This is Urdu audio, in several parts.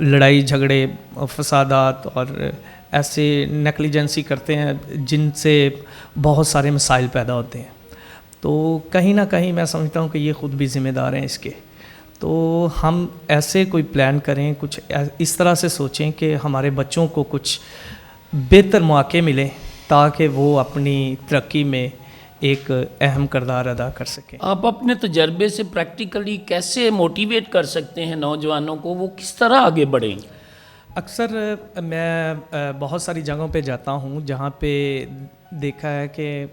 لڑائی جھگڑے فسادات اور ایسے نیگلیجنسی کرتے ہیں جن سے بہت سارے مسائل پیدا ہوتے ہیں. تو کہیں نہ کہیں میں سمجھتا ہوں کہ یہ خود بھی ذمہ دار ہیں اس کے. تو ہم ایسے کوئی پلان کریں, کچھ اس طرح سے سوچیں کہ ہمارے بچوں کو کچھ بہتر مواقع ملیں تاکہ وہ اپنی ترقی میں ایک اہم کردار ادا کر سکیں. آپ اپنے تجربے سے پریکٹیکلی کیسے موٹیویٹ کر سکتے ہیں نوجوانوں کو, وہ کس طرح آگے بڑھیں؟ اکثر میں بہت ساری جگہوں پہ جاتا ہوں جہاں پہ دیکھا ہے کہ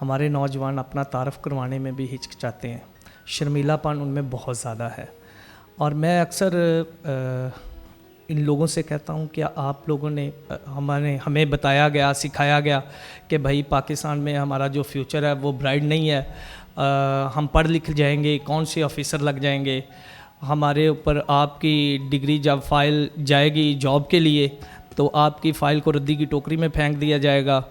ہمارے نوجوان اپنا تعارف کروانے میں بھی ہچکچاتے ہیں, شرمیلا پن ان میں بہت زیادہ ہے. اور میں اکثر ان لوگوں سے کہتا ہوں کہ آپ لوگوں نے ہمیں بتایا گیا, سکھایا گیا کہ بھائی پاکستان میں ہمارا جو فیوچر ہے وہ برائٹ نہیں ہے, ہم پڑھ لکھ جائیں گے, کون سے آفیسر لگ جائیں گے, ہمارے اوپر آپ کی ڈگری جب فائل جائے گی جاب کے لیے تو آپ کی فائل کو ردی کی ٹوکری میں پھینک دیا جائے گا,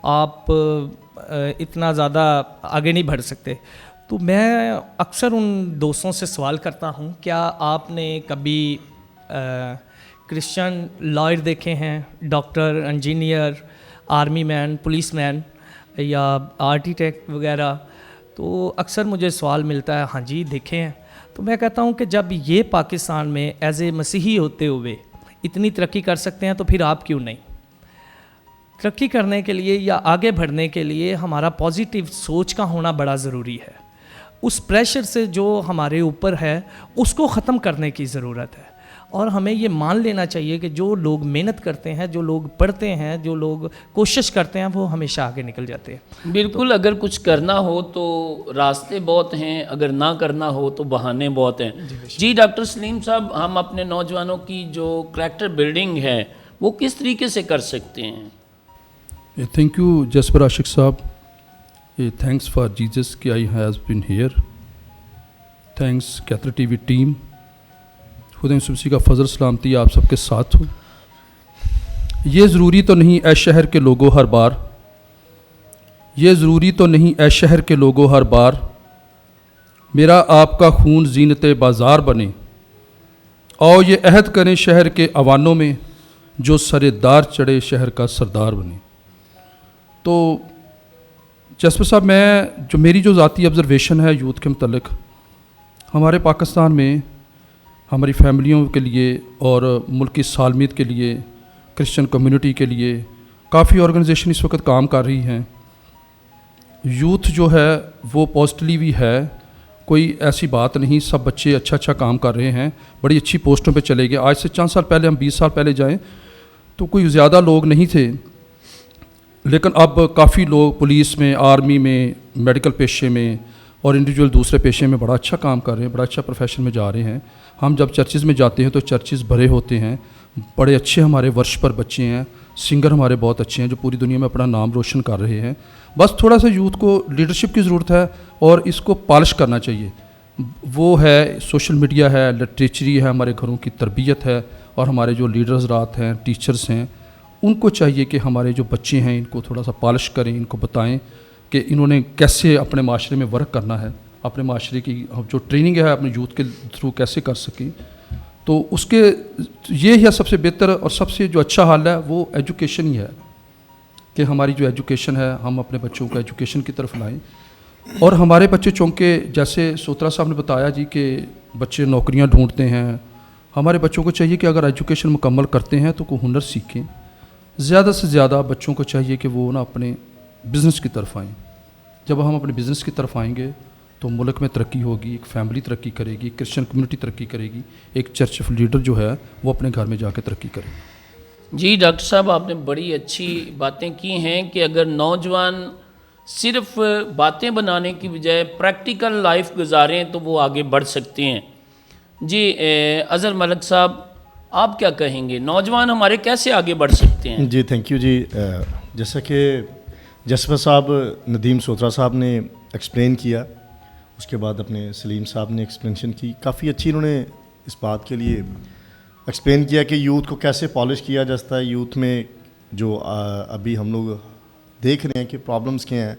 آپ اتنا زیادہ آگے نہیں بڑھ سکتے. تو میں اکثر ان دوستوں سے سوال کرتا ہوں, کیا آپ نے کبھی کرسچن لائر دیکھے ہیں, ڈاکٹر, انجینئر, آرمی مین, پولیس مین یا آرکیٹیکٹ وغیرہ؟ تو اکثر مجھے سوال ملتا ہے, ہاں جی دیکھے ہیں. تو میں کہتا ہوں کہ جب یہ پاکستان میں ایز اے مسیحی ہوتے ہوئے اتنی ترقی کر سکتے ہیں تو پھر آپ کیوں نہیں؟ ترقی کرنے کے لیے یا آگے بڑھنے کے لیے ہمارا پازیٹیو سوچ کا ہونا بڑا ضروری ہے. اس پریشر سے جو ہمارے اوپر ہے اس کو ختم کرنے کی ضرورت ہے, اور ہمیں یہ مان لینا چاہیے کہ جو لوگ محنت کرتے ہیں, جو لوگ پڑھتے ہیں, جو لوگ کوشش کرتے ہیں وہ ہمیشہ آگے نکل جاتے ہیں. بالکل, اگر کچھ کرنا ہو تو راستے بہت ہیں, اگر نہ کرنا ہو تو بہانے بہت ہیں. جی ڈاکٹر سلیم صاحب, ہم اپنے نوجوانوں کی جو کریکٹر بلڈنگ ہے وہ کس طریقے سے کر سکتے ہیں؟ تھینک یو جسپر عاشق صاحب. تھینکس فار جیزس کہ I has been here. Thanks Kathir TV team. خدا یسوع مسیح کا فضل سلامتی آپ سب کے ساتھ ہو. یہ ضروری تو نہیں اے شہر کے لوگوں ہر بار, یہ ضروری تو نہیں اے شہر کے لوگوں ہر بار, میرا آپ کا خون زینت بازار بنے. آؤ یہ عہد کریں شہر کے اوانوں میں, جو سر دار چڑھے شہر کا سردار بنے. تو جسپر صاحب, میری جو ذاتی آبزرویشن ہے یوتھ کے متعلق, ہمارے پاکستان میں ہماری فیملیوں کے لیے اور ملک کی سالمیت کے لیے, کرسچن کمیونٹی کے لیے کافی آرگنائزیشن اس وقت کام کر رہی ہیں. یوتھ جو ہے وہ پازیٹیولی بھی ہے, کوئی ایسی بات نہیں, سب بچے اچھا کام کر رہے ہیں, بڑی اچھی پوسٹوں پہ چلے گئے. آج سے چند سال پہلے, ہم 20 سال پہلے جائیں تو کوئی زیادہ لوگ نہیں تھے, لیکن اب کافی لوگ پولیس میں, آرمی میں, میڈیکل پیشے میں اور انڈیویجول دوسرے پیشے میں بڑا اچھا کام کر رہے ہیں, بڑا اچھا پروفیشن میں جا رہے ہیں. ہم جب چرچز میں جاتے ہیں تو چرچز بھرے ہوتے ہیں, بڑے اچھے ہمارے ورشپر بچے ہیں, سنگر ہمارے بہت اچھے ہیں جو پوری دنیا میں اپنا نام روشن کر رہے ہیں. بس تھوڑا سا یوتھ کو لیڈرشپ کی ضرورت ہے اور اس کو پالش کرنا چاہیے. وہ ہے سوشل میڈیا ہے, لٹریچری ہے, ہمارے گھروں کی تربیت ہے, اور ہمارے جو لیڈرز رات ہیں, ٹیچرز ہیں, ان کو چاہیے کہ ہمارے جو بچے ہیں ان کو تھوڑا سا پالش کریں, ان کو بتائیں کہ انہوں نے کیسے اپنے معاشرے میں ورک کرنا ہے, اپنے معاشرے کی جو ٹریننگ ہے اپنے یوتھ کے تھرو کیسے کر سکیں. تو اس کے یہ ہے سب سے بہتر اور سب سے جو اچھا حل ہے وہ ایجوکیشن ہی ہے, کہ ہماری جو ایجوکیشن ہے ہم اپنے بچوں کو ایجوکیشن کی طرف لائیں. اور ہمارے بچے چونکہ جیسے سوترا صاحب نے بتایا جی کہ بچے نوکریاں ڈھونڈتے ہیں, ہمارے بچوں کو چاہیے کہ اگر ایجوکیشن مکمل کرتے ہیں تو کوئی ہنر سیکھیں. زیادہ سے زیادہ بچوں کو چاہیے کہ وہ اپنے بزنس کی طرف آئیں. جب ہم اپنے بزنس کی طرف آئیں گے تو ملک میں ترقی ہوگی, ایک فیملی ترقی کرے گی, کرسچن کمیونٹی ترقی کرے گی, ایک چرچ لیڈر جو ہے وہ اپنے گھر میں جا کے ترقی کرے. جی ڈاکٹر صاحب, آپ نے بڑی اچھی باتیں کی ہیں کہ اگر نوجوان صرف باتیں بنانے کی بجائے پریکٹیکل لائف گزاریں تو وہ آگے بڑھ سکتے ہیں. جی اظہر ملک صاحب, آپ کیا کہیں گے, نوجوان ہمارے کیسے آگے بڑھ سکتے ہیں؟ جی تھینک یو. جی جیسا کہ جسپر صاحب, ندیم سوترا صاحب نے ایکسپلین کیا, اس کے بعد اپنے سلیم صاحب نے ایکسپلینشن کی, کافی اچھی انہوں نے اس بات کے لیے ایکسپلین کیا کہ یوتھ کو کیسے پالش کیا جاتا ہے. یوتھ میں جو ابھی ہم لوگ دیکھ رہے ہیں کہ پرابلمس کیا ہیں,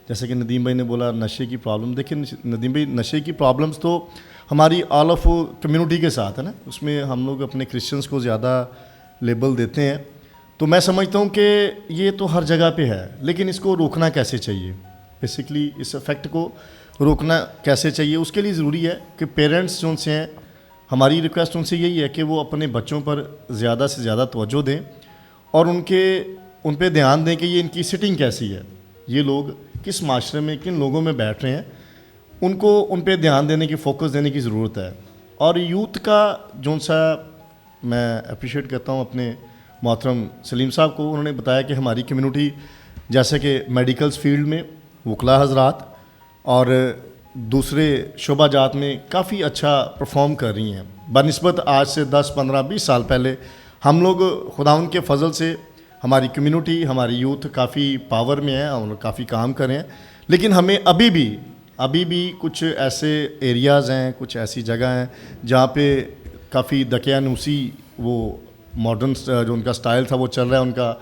جیسے کہ ندیم بھائی نے بولا نشے کی پرابلم. دیکھیں ندیم بھائی, نشے کی پرابلمس تو ہماری آل آف کمیونٹی کے ساتھ ہے نا, اس میں ہم لوگ اپنے کرسچنس کو زیادہ لیبل دیتے ہیں. تو میں سمجھتا ہوں کہ یہ تو ہر جگہ پہ ہے, لیکن اس کو روکنا کیسے چاہیے, بیسکلی اس افیکٹ کو روکنا کیسے چاہیے. اس کے لیے ضروری ہے کہ پیرنٹس جو ان سے ہیں, ہماری ریکویسٹ ان سے یہی ہے کہ وہ اپنے بچوں پر زیادہ سے زیادہ توجہ دیں اور ان پہ دھیان دیں کہ یہ ان کی سٹنگ کیسی ہے, یہ لوگ کس معاشرے میں کن لوگوں میں بیٹھ رہے ہیں, ان پہ دھیان دینے کی, فوکس دینے کی ضرورت ہے. اور یوتھ کا جو سا میں اپریشیٹ کرتا ہوں اپنے محترم سلیم صاحب کو, انہوں نے بتایا کہ ہماری کمیونٹی جیسے کہ میڈیکلز فیلڈ میں وکلاء حضرات اور دوسرے شعبہ جات میں کافی اچھا پرفارم کر رہی ہیں بنسبت آج سے 10 15 20 سال پہلے. ہم لوگ خداوند کے فضل سے ہماری کمیونٹی, ہماری یوتھ کافی پاور میں ہے, ہم لوگ کافی کام کر رہے ہیں, لیکن ہمیں ابھی بھی کچھ ایسے ایریاز ہیں, کچھ ایسی جگہ ہیں جہاں پہ کافی دقیانوسی وہ ماڈرن جو ان کا سٹائل تھا وہ چل رہا ہے ان کا.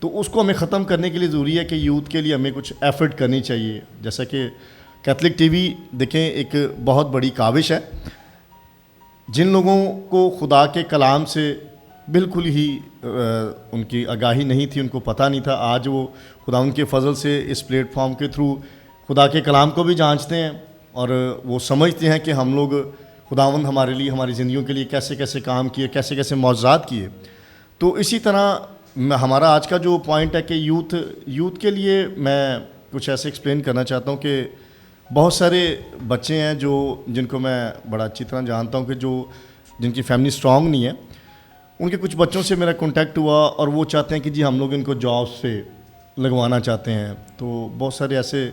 تو اس کو ہمیں ختم کرنے کے لیے ضروری ہے کہ یوتھ کے لیے ہمیں کچھ ایفرٹ کرنی چاہیے. جیسا کہ کیتھلک ٹی وی دیکھیں ایک بہت بڑی کاوش ہے. جن لوگوں کو خدا کے کلام سے بالکل ہی ان کی آگاہی نہیں تھی, ان کو پتہ نہیں تھا, آج وہ خدا ان کے فضل سے اس پلیٹ فارم کے تھرو خدا کے کلام کو بھی جانچتے ہیں اور وہ سمجھتے ہیں کہ ہم لوگ خداوند ہمارے لیے, ہماری زندگیوں کے لیے کیسے کیسے کام کیے, کیسے کیسے معجزات کیے. تو اسی طرح ہمارا آج کا جو پوائنٹ ہے کہ یوتھ کے لیے میں کچھ ایسے ایکسپلین کرنا چاہتا ہوں کہ بہت سارے بچے ہیں جن کو میں بڑا اچھی طرح جانتا ہوں کہ جن کی فیملی اسٹرانگ نہیں ہے, ان کے کچھ بچوں سے میرا کانٹیکٹ ہوا اور وہ چاہتے ہیں کہ جی ہم لوگ ان کو جابس پہ لگوانا چاہتے ہیں. تو بہت سارے ایسے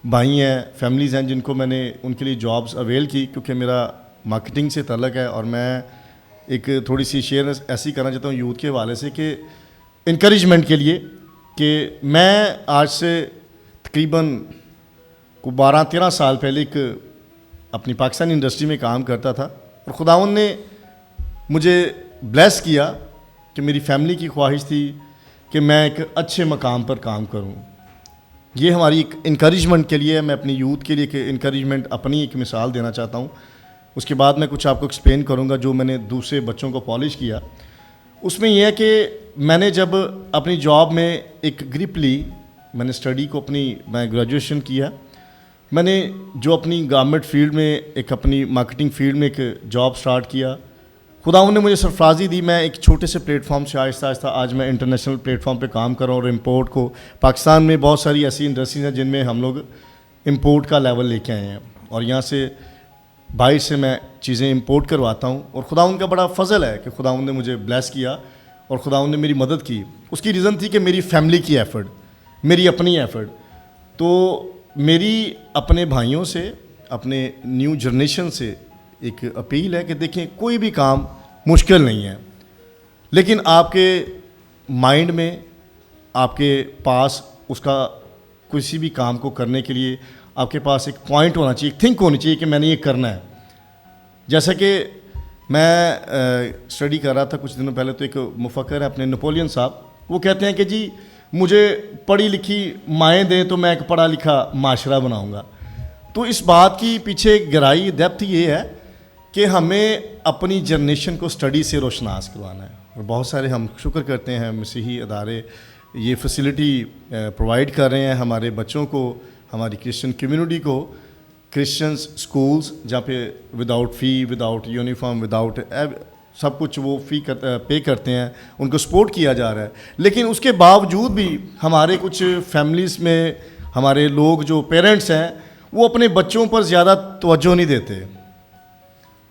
بھائی ہیں, فیملیز ہیں جن کو میں نے ان کے لیے جابس اویل کی, کیونکہ میرا مارکیٹنگ سے تعلق ہے. اور میں ایک تھوڑی سی شیئر ایسی کرنا چاہتا ہوں یوتھ کے حوالے سے کہ انکریجمنٹ کے لیے, کہ میں آج سے تقریباً 12-13 سال پہلے ایک اپنی پاکستانی انڈسٹری میں کام کرتا تھا اور خداوند نے مجھے بلیس کیا کہ میری فیملی کی خواہش تھی کہ میں ایک اچھے مقام پر کام کروں. یہ ہماری ایک انکریجمنٹ کے لیے, میں اپنی یوتھ کے لیے کہ انکریجمنٹ اپنی ایک مثال دینا چاہتا ہوں. اس کے بعد میں کچھ آپ کو ایکسپلین کروں گا جو میں نے دوسرے بچوں کو پالش کیا. اس میں یہ ہے کہ میں نے جب اپنی جاب میں ایک گرپ لی, میں نے اسٹڈی کو میں گریجویشن کیا, میں نے جو اپنی گورنمنٹ فیلڈ میں ایک اپنی مارکیٹنگ فیلڈ میں ایک جاب سٹارٹ کیا. خداوند نے مجھے سرفرازی دی, میں ایک چھوٹے سے پلیٹ فارم سے آہستہ آہستہ آج میں انٹرنیشنل پلیٹ فارم پہ کام کر رہا ہوں. اور امپورٹ کو پاکستان میں بہت ساری ایسی انڈسٹریز ہیں جن میں ہم لوگ امپورٹ کا لیول لے کے آئے ہیں اور یہاں سے باہر سے میں چیزیں امپورٹ کرواتا ہوں. اور خداوند کا بڑا فضل ہے کہ خداوند نے مجھے بلیس کیا اور خداوند نے میری مدد کی. اس کی ریزن تھی کہ میری فیملی کی ایفرٹ, میری اپنی ایفرٹ. تو میری اپنے بھائیوں سے, اپنے نیو جنریشن سے ایک اپیل ہے کہ دیکھیں کوئی بھی کام مشکل نہیں ہے, لیکن آپ کے مائنڈ میں, آپ کے پاس اس کا کسی بھی کام کو کرنے کے لیے آپ کے پاس ایک پوائنٹ ہونا چاہیے, ایک تھنک ہونی چاہیے کہ میں نے یہ کرنا ہے. جیسا کہ میں اسٹڈی کر رہا تھا کچھ دنوں پہلے, تو ایک مفکر ہے اپنے نپولین صاحب, وہ کہتے ہیں کہ جی مجھے پڑھی لکھی مائیں دیں تو میں ایک پڑھا لکھا معاشرہ بناؤں گا. تو اس بات کی پیچھے گہرائی ڈیپتھ یہ ہے کہ ہمیں اپنی جنریشن کو اسٹڈی سے روشناس کروانا ہے. اور بہت سارے ہم شکر کرتے ہیں مسیحی ادارے یہ فیسلٹی پرووائڈ کر رہے ہیں ہمارے بچوں کو, ہماری کرسچن کمیونٹی کو, کرسچنس اسکولس جہاں پہ وداؤٹ فی, وداؤٹ یونیفارم, وداؤٹ سب کچھ وہ فی پے کرتے ہیں, ان کو سپورٹ کیا جا رہا ہے. لیکن اس کے باوجود بھی ہمارے کچھ فیملیز میں ہمارے لوگ جو پیرنٹس ہیں وہ اپنے بچوں پر زیادہ توجہ نہیں دیتے.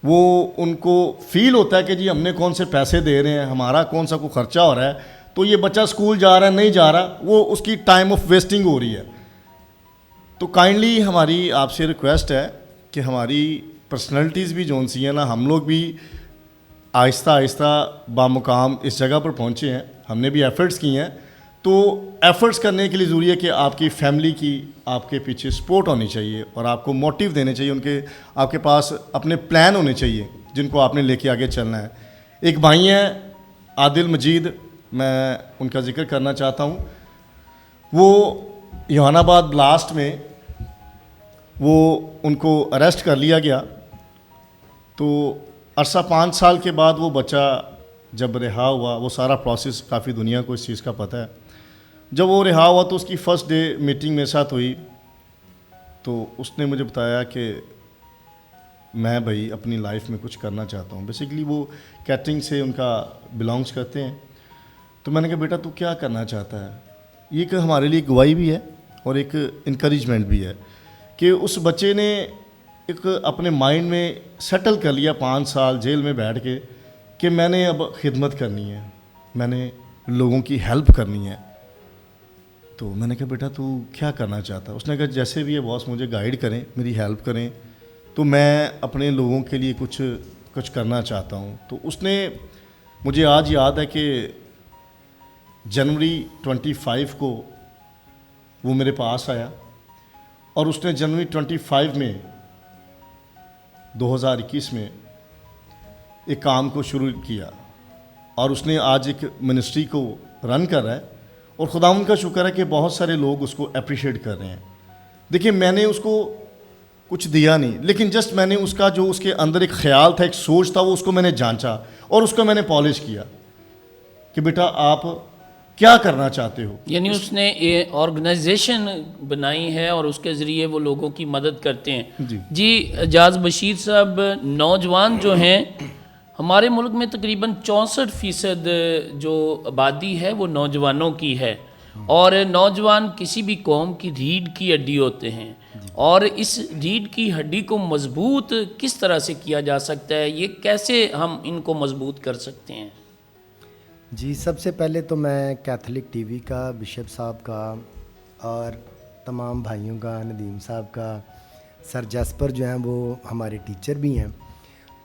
وہ ان کو فیل ہوتا ہے کہ جی ہم نے کون سے پیسے دے رہے ہیں, ہمارا کون سا کوئی خرچہ ہو رہا ہے, تو یہ بچہ اسکول جا رہا ہے نہیں جا رہا, وہ اس کی ٹائم آف ویسٹنگ ہو رہی ہے. تو کائنڈلی ہماری آپ سے ریکویسٹ ہے کہ ہماری پرسنالٹیز بھی جون سی ہیں نا, ہم لوگ بھی آہستہ آہستہ بامقام اس جگہ پر پہنچے ہیں, ہم نے بھی ایفرٹس کی ہیں. تو ایفرٹس کرنے کے لیے ضروری ہے کہ آپ کی فیملی کی آپ کے پیچھے سپورٹ ہونی چاہیے اور آپ کو موٹیو دینے چاہیے, آپ کے پاس اپنے پلان ہونے چاہیے جن کو آپ نے لے کے آگے چلنا ہے. ایک بھائی ہیں عادل مجید, میں ان کا ذکر کرنا چاہتا ہوں. وہ یوحنا آباد بلاسٹ میں ان کو اریسٹ کر لیا گیا تو عرصہ 5 سال کے بعد وہ بچہ جب رہا ہوا، وہ سارا پروسیس کافی دنیا کو اس چیز کا پتہ ہے، جب وہ رہا ہوا تو اس کی فرسٹ ڈے میٹنگ میرے ساتھ ہوئی، تو اس نے مجھے بتایا کہ میں بھائی اپنی لائف میں کچھ کرنا چاہتا ہوں. بیسیکلی وہ کیٹرنگ سے ان کا بلانگس کرتے ہیں. تو میں نے کہا بیٹا تو کیا کرنا چاہتا ہے؟ یہ کہ ہمارے لیے گواہی بھی ہے اور ایک انکریجمنٹ بھی ہے کہ اس بچے نے ایک اپنے مائنڈ میں سیٹل کر لیا 5 سال جیل میں بیٹھ کے کہ میں نے اب خدمت کرنی ہے، میں نے لوگوں کی ہیلپ کرنی ہے. تو میں نے کہا بیٹا تو کیا کرنا چاہتا ہے؟ اس نے کہا جیسے بھی ہے باس مجھے گائیڈ کریں، میری ہیلپ کریں، تو میں اپنے لوگوں کے لیے کچھ کرنا چاہتا ہوں. تو اس نے مجھے آج یاد ہے کہ جنوری 25 کو وہ میرے پاس آیا اور اس نے جنوری 25 میں 2021 میں ایک کام کو شروع کیا اور اس نے آج ایک منسٹری کو رن کر رہا ہے اور خداوند کا شکر ہے کہ بہت سارے لوگ اس کو اپریشیٹ کر رہے ہیں. دیکھیں میں نے اس کو کچھ دیا نہیں، لیکن جسٹ میں نے اس کا جو اس کے اندر ایک خیال تھا، ایک سوچ تھا، وہ اس کو میں نے جانچا اور اس کو میں نے پالش کیا کہ بیٹا آپ کیا کرنا چاہتے ہو. یعنی اس نے آرگنائزیشن بنائی ہے اور اس کے ذریعے وہ لوگوں کی مدد کرتے ہیں. جی اعجاز بشیر صاحب، نوجوان جو ہیں ہمارے ملک میں تقریباً 64% جو آبادی ہے وہ نوجوانوں کی ہے، اور نوجوان کسی بھی قوم کی ریڑھ کی ہڈی ہوتے ہیں، اور اس ریڑھ کی ہڈی کو مضبوط کس طرح سے کیا جا سکتا ہے؟ یہ کیسے ہم ان کو مضبوط کر سکتے ہیں؟ جی سب سے پہلے تو میں کیتھولک ٹی وی کا، بشپ صاحب کا اور تمام بھائیوں کا، ندیم صاحب کا، سر جاسپر جو ہیں وہ ہمارے ٹیچر بھی ہیں،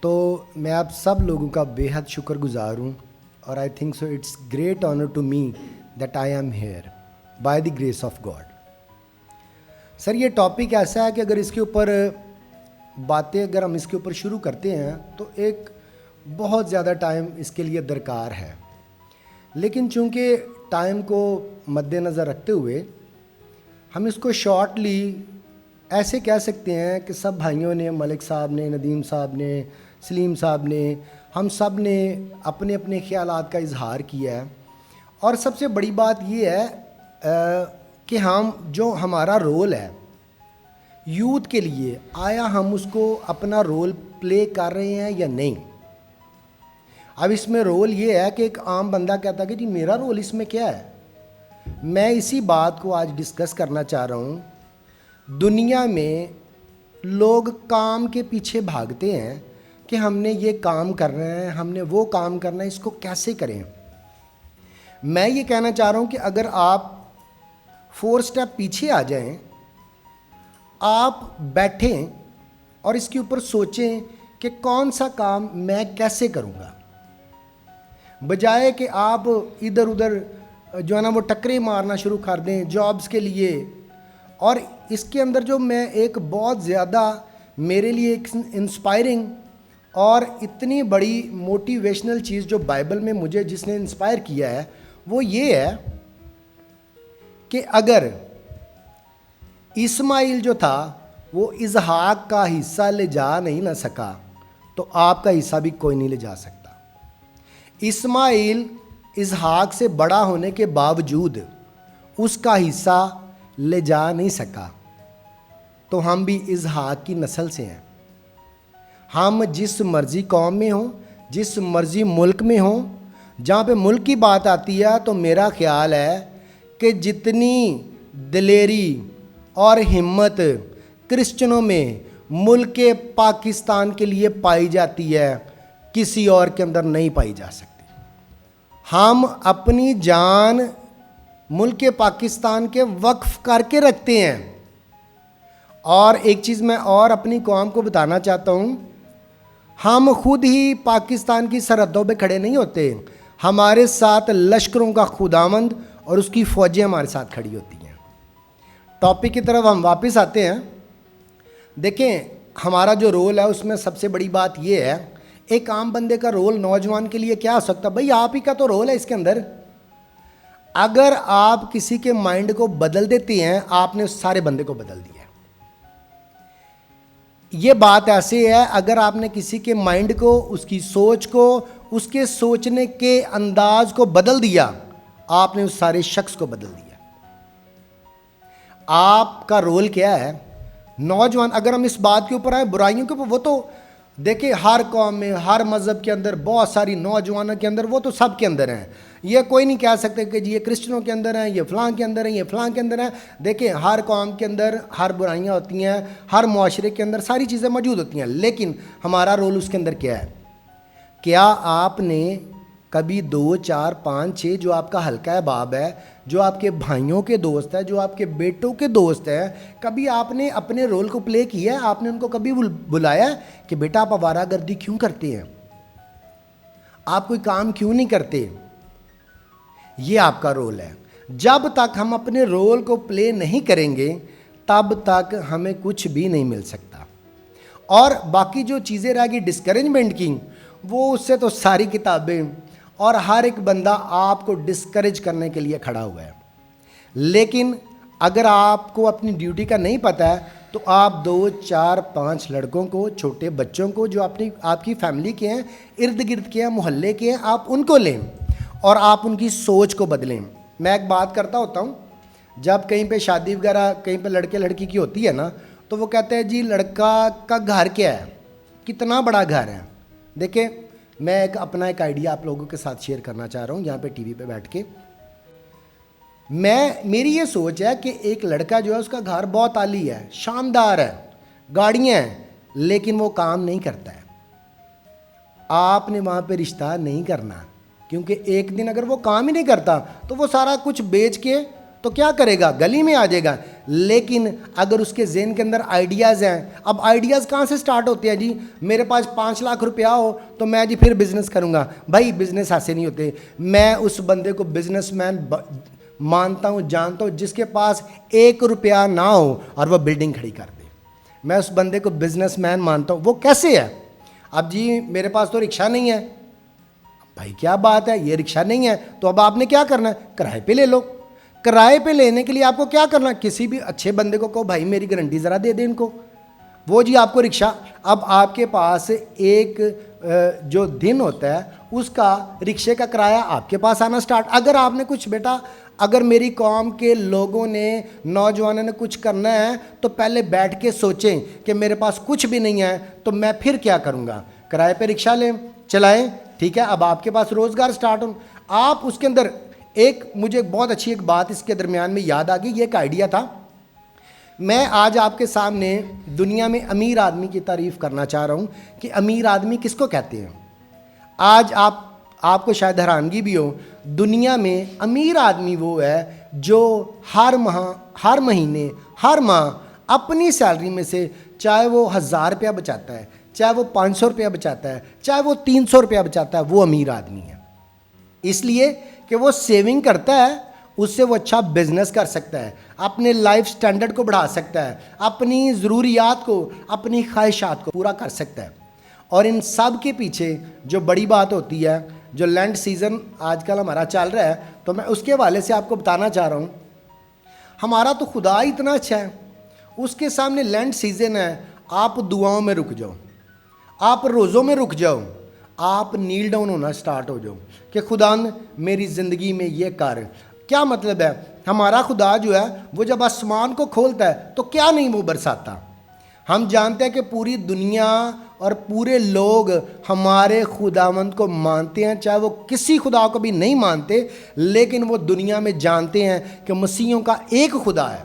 تو میں آپ سب لوگوں کا بے حد شکر گزار ہوں. اور I think so it's great honour to me that I am here by the grace of God. Sir یہ ٹاپک ایسا ہے کہ اگر اس کے اوپر باتیں اگر ہم اس کے اوپر شروع کرتے ہیں تو ایک بہت زیادہ ٹائم اس کے لیے درکار ہے، لیکن چونکہ ٹائم کو مد نظر رکھتے ہوئے ہم اس کو شارٹلی ایسے کہہ سکتے ہیں کہ سب بھائیوں نے، ملک صاحب نے، ندیم صاحب نے، سلیم صاحب نے، ہم سب نے اپنے اپنے خیالات کا اظہار کیا ہے. اور سب سے بڑی بات یہ ہے کہ ہم جو ہمارا رول ہے یوتھ کے لیے، آیا ہم اس کو اپنا رول پلے کر رہے ہیں یا نہیں. اب اس میں رول یہ ہے کہ ایک عام بندہ کہتا ہے کہ جی میرا رول اس میں کیا ہے. میں اسی بات کو آج ڈسکس کرنا چاہ رہا ہوں. دنیا میں لوگ کام کے پیچھے بھاگتے ہیں کہ ہم نے یہ کام کرنا ہے، ہم نے وہ کام کرنا ہے، اس کو کیسے کریں. میں یہ کہنا چاہ رہا ہوں کہ اگر آپ 4 سٹیپ پیچھے آ جائیں، آپ بیٹھیں اور اس کے اوپر سوچیں کہ کون سا کام میں کیسے کروں گا، بجائے کہ آپ ادھر ادھر جو ہے نا وہ ٹکرے مارنا شروع کر دیں جابز کے لیے. اور اس کے اندر جو میں ایک بہت زیادہ میرے لیے ایک انسپائرنگ اور اتنی بڑی موٹیویشنل چیز جو بائبل میں مجھے جس نے انسپائر کیا ہے وہ یہ ہے کہ اگر اسماعیل جو تھا وہ اسحاق کا حصہ لے جا نہیں نہ سکا تو آپ کا حصہ بھی کوئی نہیں لے جا سکتا. اسماعیل اسحاق سے بڑا ہونے کے باوجود اس کا حصہ لے جا نہیں سکا، تو ہم بھی اسحاق کی نسل سے ہیں. ہم جس مرضی قوم میں ہوں، جس مرضی ملک میں ہوں، جہاں پہ ملک کی بات آتی ہے تو میرا خیال ہے کہ جتنی دلیری اور ہمت کرسچنوں میں ملک پاکستان کے لیے پائی جاتی ہے کسی اور کے اندر نہیں پائی جا سکتی. ہم اپنی جان ملک پاکستان کے وقف کر کے رکھتے ہیں. اور ایک چیز میں اور اپنی قوم کو بتانا چاہتا ہوں، ہم خود ہی پاکستان کی سرحدوں پہ کھڑے نہیں ہوتے، ہمارے ساتھ لشکروں کا خداوند اور اس کی فوجیں ہمارے ساتھ کھڑی ہوتی ہیں. ٹاپک کی طرف ہم واپس آتے ہیں. دیکھیں ہمارا جو رول ہے اس میں سب سے بڑی بات یہ ہے، ایک عام بندے کا رول نوجوان کے لیے کیا ہو سکتا ہے؟ بھائی آپ ہی کا تو رول ہے اس کے اندر. اگر آپ کسی کے مائنڈ کو بدل دیتے ہیں آپ نے اس سارے بندے کو بدل دیا. یہ بات ایسے ہے اگر آپ نے کسی کے مائنڈ کو, اس کی سوچ کو, اس کے سوچنے کے انداز کو بدل دیا, آپ نے اس سارے شخص کو بدل دیا. آپ کا رول کیا ہے نوجوان؟ اگر ہم اس بات کے اوپر آئیں برائیوں کے اوپر, وہ تو دیکھیں ہر قوم میں, ہر مذہب کے اندر بہت ساری نوجوانوں کے اندر, وہ تو سب کے اندر ہیں. یہ کوئی نہیں کہہ سکتے کہ جی یہ کرسچنوں کے اندر ہیں, یہ فلاں کے اندر ہیں, یہ فلاں کے اندر ہیں. دیکھیں ہر قوم کے اندر ہر برائیاں ہوتی ہیں, ہر معاشرے کے اندر ساری چیزیں موجود ہوتی ہیں, لیکن ہمارا رول اس کے اندر کیا ہے؟ کیا آپ نے کبھی 2, 4, 5, 6 جو آپ کا حلقہ احباب ہے, جو آپ کے بھائیوں کے دوست ہیں, جو آپ کے بیٹوں کے دوست ہیں, کبھی آپ نے اپنے رول کو پلے کیا ہے؟ آپ نے ان کو کبھی بلایا ہے کہ بیٹا آپ آوارہ گردی کیوں کرتے ہیں, آپ کوئی کام کیوں نہیں کرتے؟ یہ آپ کا رول ہے. جب تک ہم اپنے رول کو پلے نہیں کریں گے تب تک ہمیں کچھ بھی نہیں مل سکتا. اور باقی جو چیزیں رہ گی ڈسکریجمنٹ کی, وہ اس سے تو ساری کتابیں اور ہر ایک بندہ آپ کو ڈسکریج کرنے کے لیے کھڑا ہوا ہے. لیکن اگر آپ کو اپنی ڈیوٹی کا نہیں پتہ ہے تو آپ 2, 4, 5 لڑکوں کو, چھوٹے بچوں کو جو آپ کی فیملی کے ہیں, ارد گرد کے ہیں, محلے کے ہیں, آپ ان کو لیں اور آپ ان کی سوچ کو بدلیں. میں ایک بات کرتا ہوتا ہوں, جب کہیں پہ شادی وغیرہ کہیں پہ لڑکے لڑکی کی ہوتی ہے نا, تو وہ کہتے ہیں جی لڑکا کا گھر کیا ہے, کتنا بڑا گھر ہے. دیکھیں میں اپنا ایک آئیڈیا آپ لوگوں کے ساتھ شیئر کرنا چاہ رہا ہوں یہاں پہ ٹی وی پہ بیٹھ کے. میری یہ سوچ ہے کہ ایک لڑکا جو ہے اس کا گھر بہت عالی ہے, شاندار ہے, گاڑیاں ہیں, لیکن وہ کام نہیں کرتا ہے. آپ نے وہاں پہ رشتہ نہیں کرنا, کیونکہ ایک دن اگر وہ کام ہی نہیں کرتا تو وہ سارا کچھ بیچ کے تو کیا کرے گا, گلی میں آ جائے گا. لیکن اگر اس کے ذہن کے اندر آئیڈیاز ہیں, اب آئیڈیاز کہاں سے سٹارٹ ہوتے ہیں؟ جی میرے پاس 5 لاکھ روپیہ ہو تو میں جی پھر بزنس کروں گا. بھائی بزنس ایسے نہیں ہوتے. میں اس بندے کو بزنس مین مانتا ہوں, جانتا ہوں جس کے پاس 1 روپیہ نہ ہو اور وہ بلڈنگ کھڑی کر دے. میں اس بندے کو بزنس مین مانتا ہوں. وہ کیسے ہے؟ اب جی میرے پاس تو رکشہ نہیں ہے. بھائی کیا بات ہے, یہ رکشہ نہیں ہے تو اب آپ نے کیا کرنا ہے؟ کرائے پہ لے لو. کرائے پہ لینے کے لیے آپ کو کیا کرنا ہے؟ کسی بھی اچھے بندے کو کہو بھائی میری گارنٹی ذرا دے دیں ان کو, وہ جی آپ کو رکشہ. اب آپ کے پاس ایک جو دن ہوتا ہے اس کا رکشے کا کرایہ آپ کے پاس آنا سٹارٹ. اگر آپ نے کچھ بیٹا, اگر میری قوم کے لوگوں نے, نوجوانوں نے کچھ کرنا ہے تو پہلے بیٹھ کے سوچیں کہ میرے پاس کچھ بھی نہیں ہے تو میں پھر کیا کروں گا. کرائے پہ رکشہ لیں, چلائیں, ٹھیک ہے. اب آپ کے پاس روزگار سٹارٹ ہو. آپ اس کے اندر مجھے بہت اچھی ایک بات اس کے درمیان میں یاد آ گئی. یہ ایک آئیڈیا تھا. میں آج آپ کے سامنے دنیا میں امیر آدمی کی تعریف کرنا چاہ رہا ہوں کہ امیر آدمی کس کو کہتے ہیں. آج آپ کو شاید حیرانگی بھی ہو, دنیا میں امیر آدمی وہ ہے جو ہر مہینے ہر ماہ اپنی سیلری میں سے چاہے وہ 1000 روپیہ بچاتا ہے, چاہے وہ 500 روپیہ بچاتا ہے, چاہے وہ 300 روپیہ بچاتا ہے, وہ امیر آدمی ہے. اس لیے کہ وہ سیونگ کرتا ہے, اس سے وہ اچھا بزنس کر سکتا ہے, اپنے لائف سٹینڈرڈ کو بڑھا سکتا ہے, اپنی ضروریات کو, اپنی خواہشات کو پورا کر سکتا ہے. اور ان سب کے پیچھے جو بڑی بات ہوتی ہے, جو لینڈ سیزن آج کل ہمارا چل رہا ہے, تو میں اس کے حوالے سے آپ کو بتانا چاہ رہا ہوں. ہمارا تو خدا اتنا اچھا ہے, اس کے سامنے لینڈ سیزن ہے, آپ دعاؤں میں رک جاؤ, آپ روزوں میں رک جاؤ, آپ نیل ڈاؤن ہونا سٹارٹ ہو جاؤ کہ خدا میری زندگی میں یہ کر. کیا مطلب ہے؟ ہمارا خدا جو ہے وہ جب آسمان کو کھولتا ہے تو کیا نہیں وہ برساتا. ہم جانتے ہیں کہ پوری دنیا اور پورے لوگ ہمارے خداوند کو مانتے ہیں, چاہے وہ کسی خدا کو بھی نہیں مانتے, لیکن وہ دنیا میں جانتے ہیں کہ مسیحیوں کا ایک خدا ہے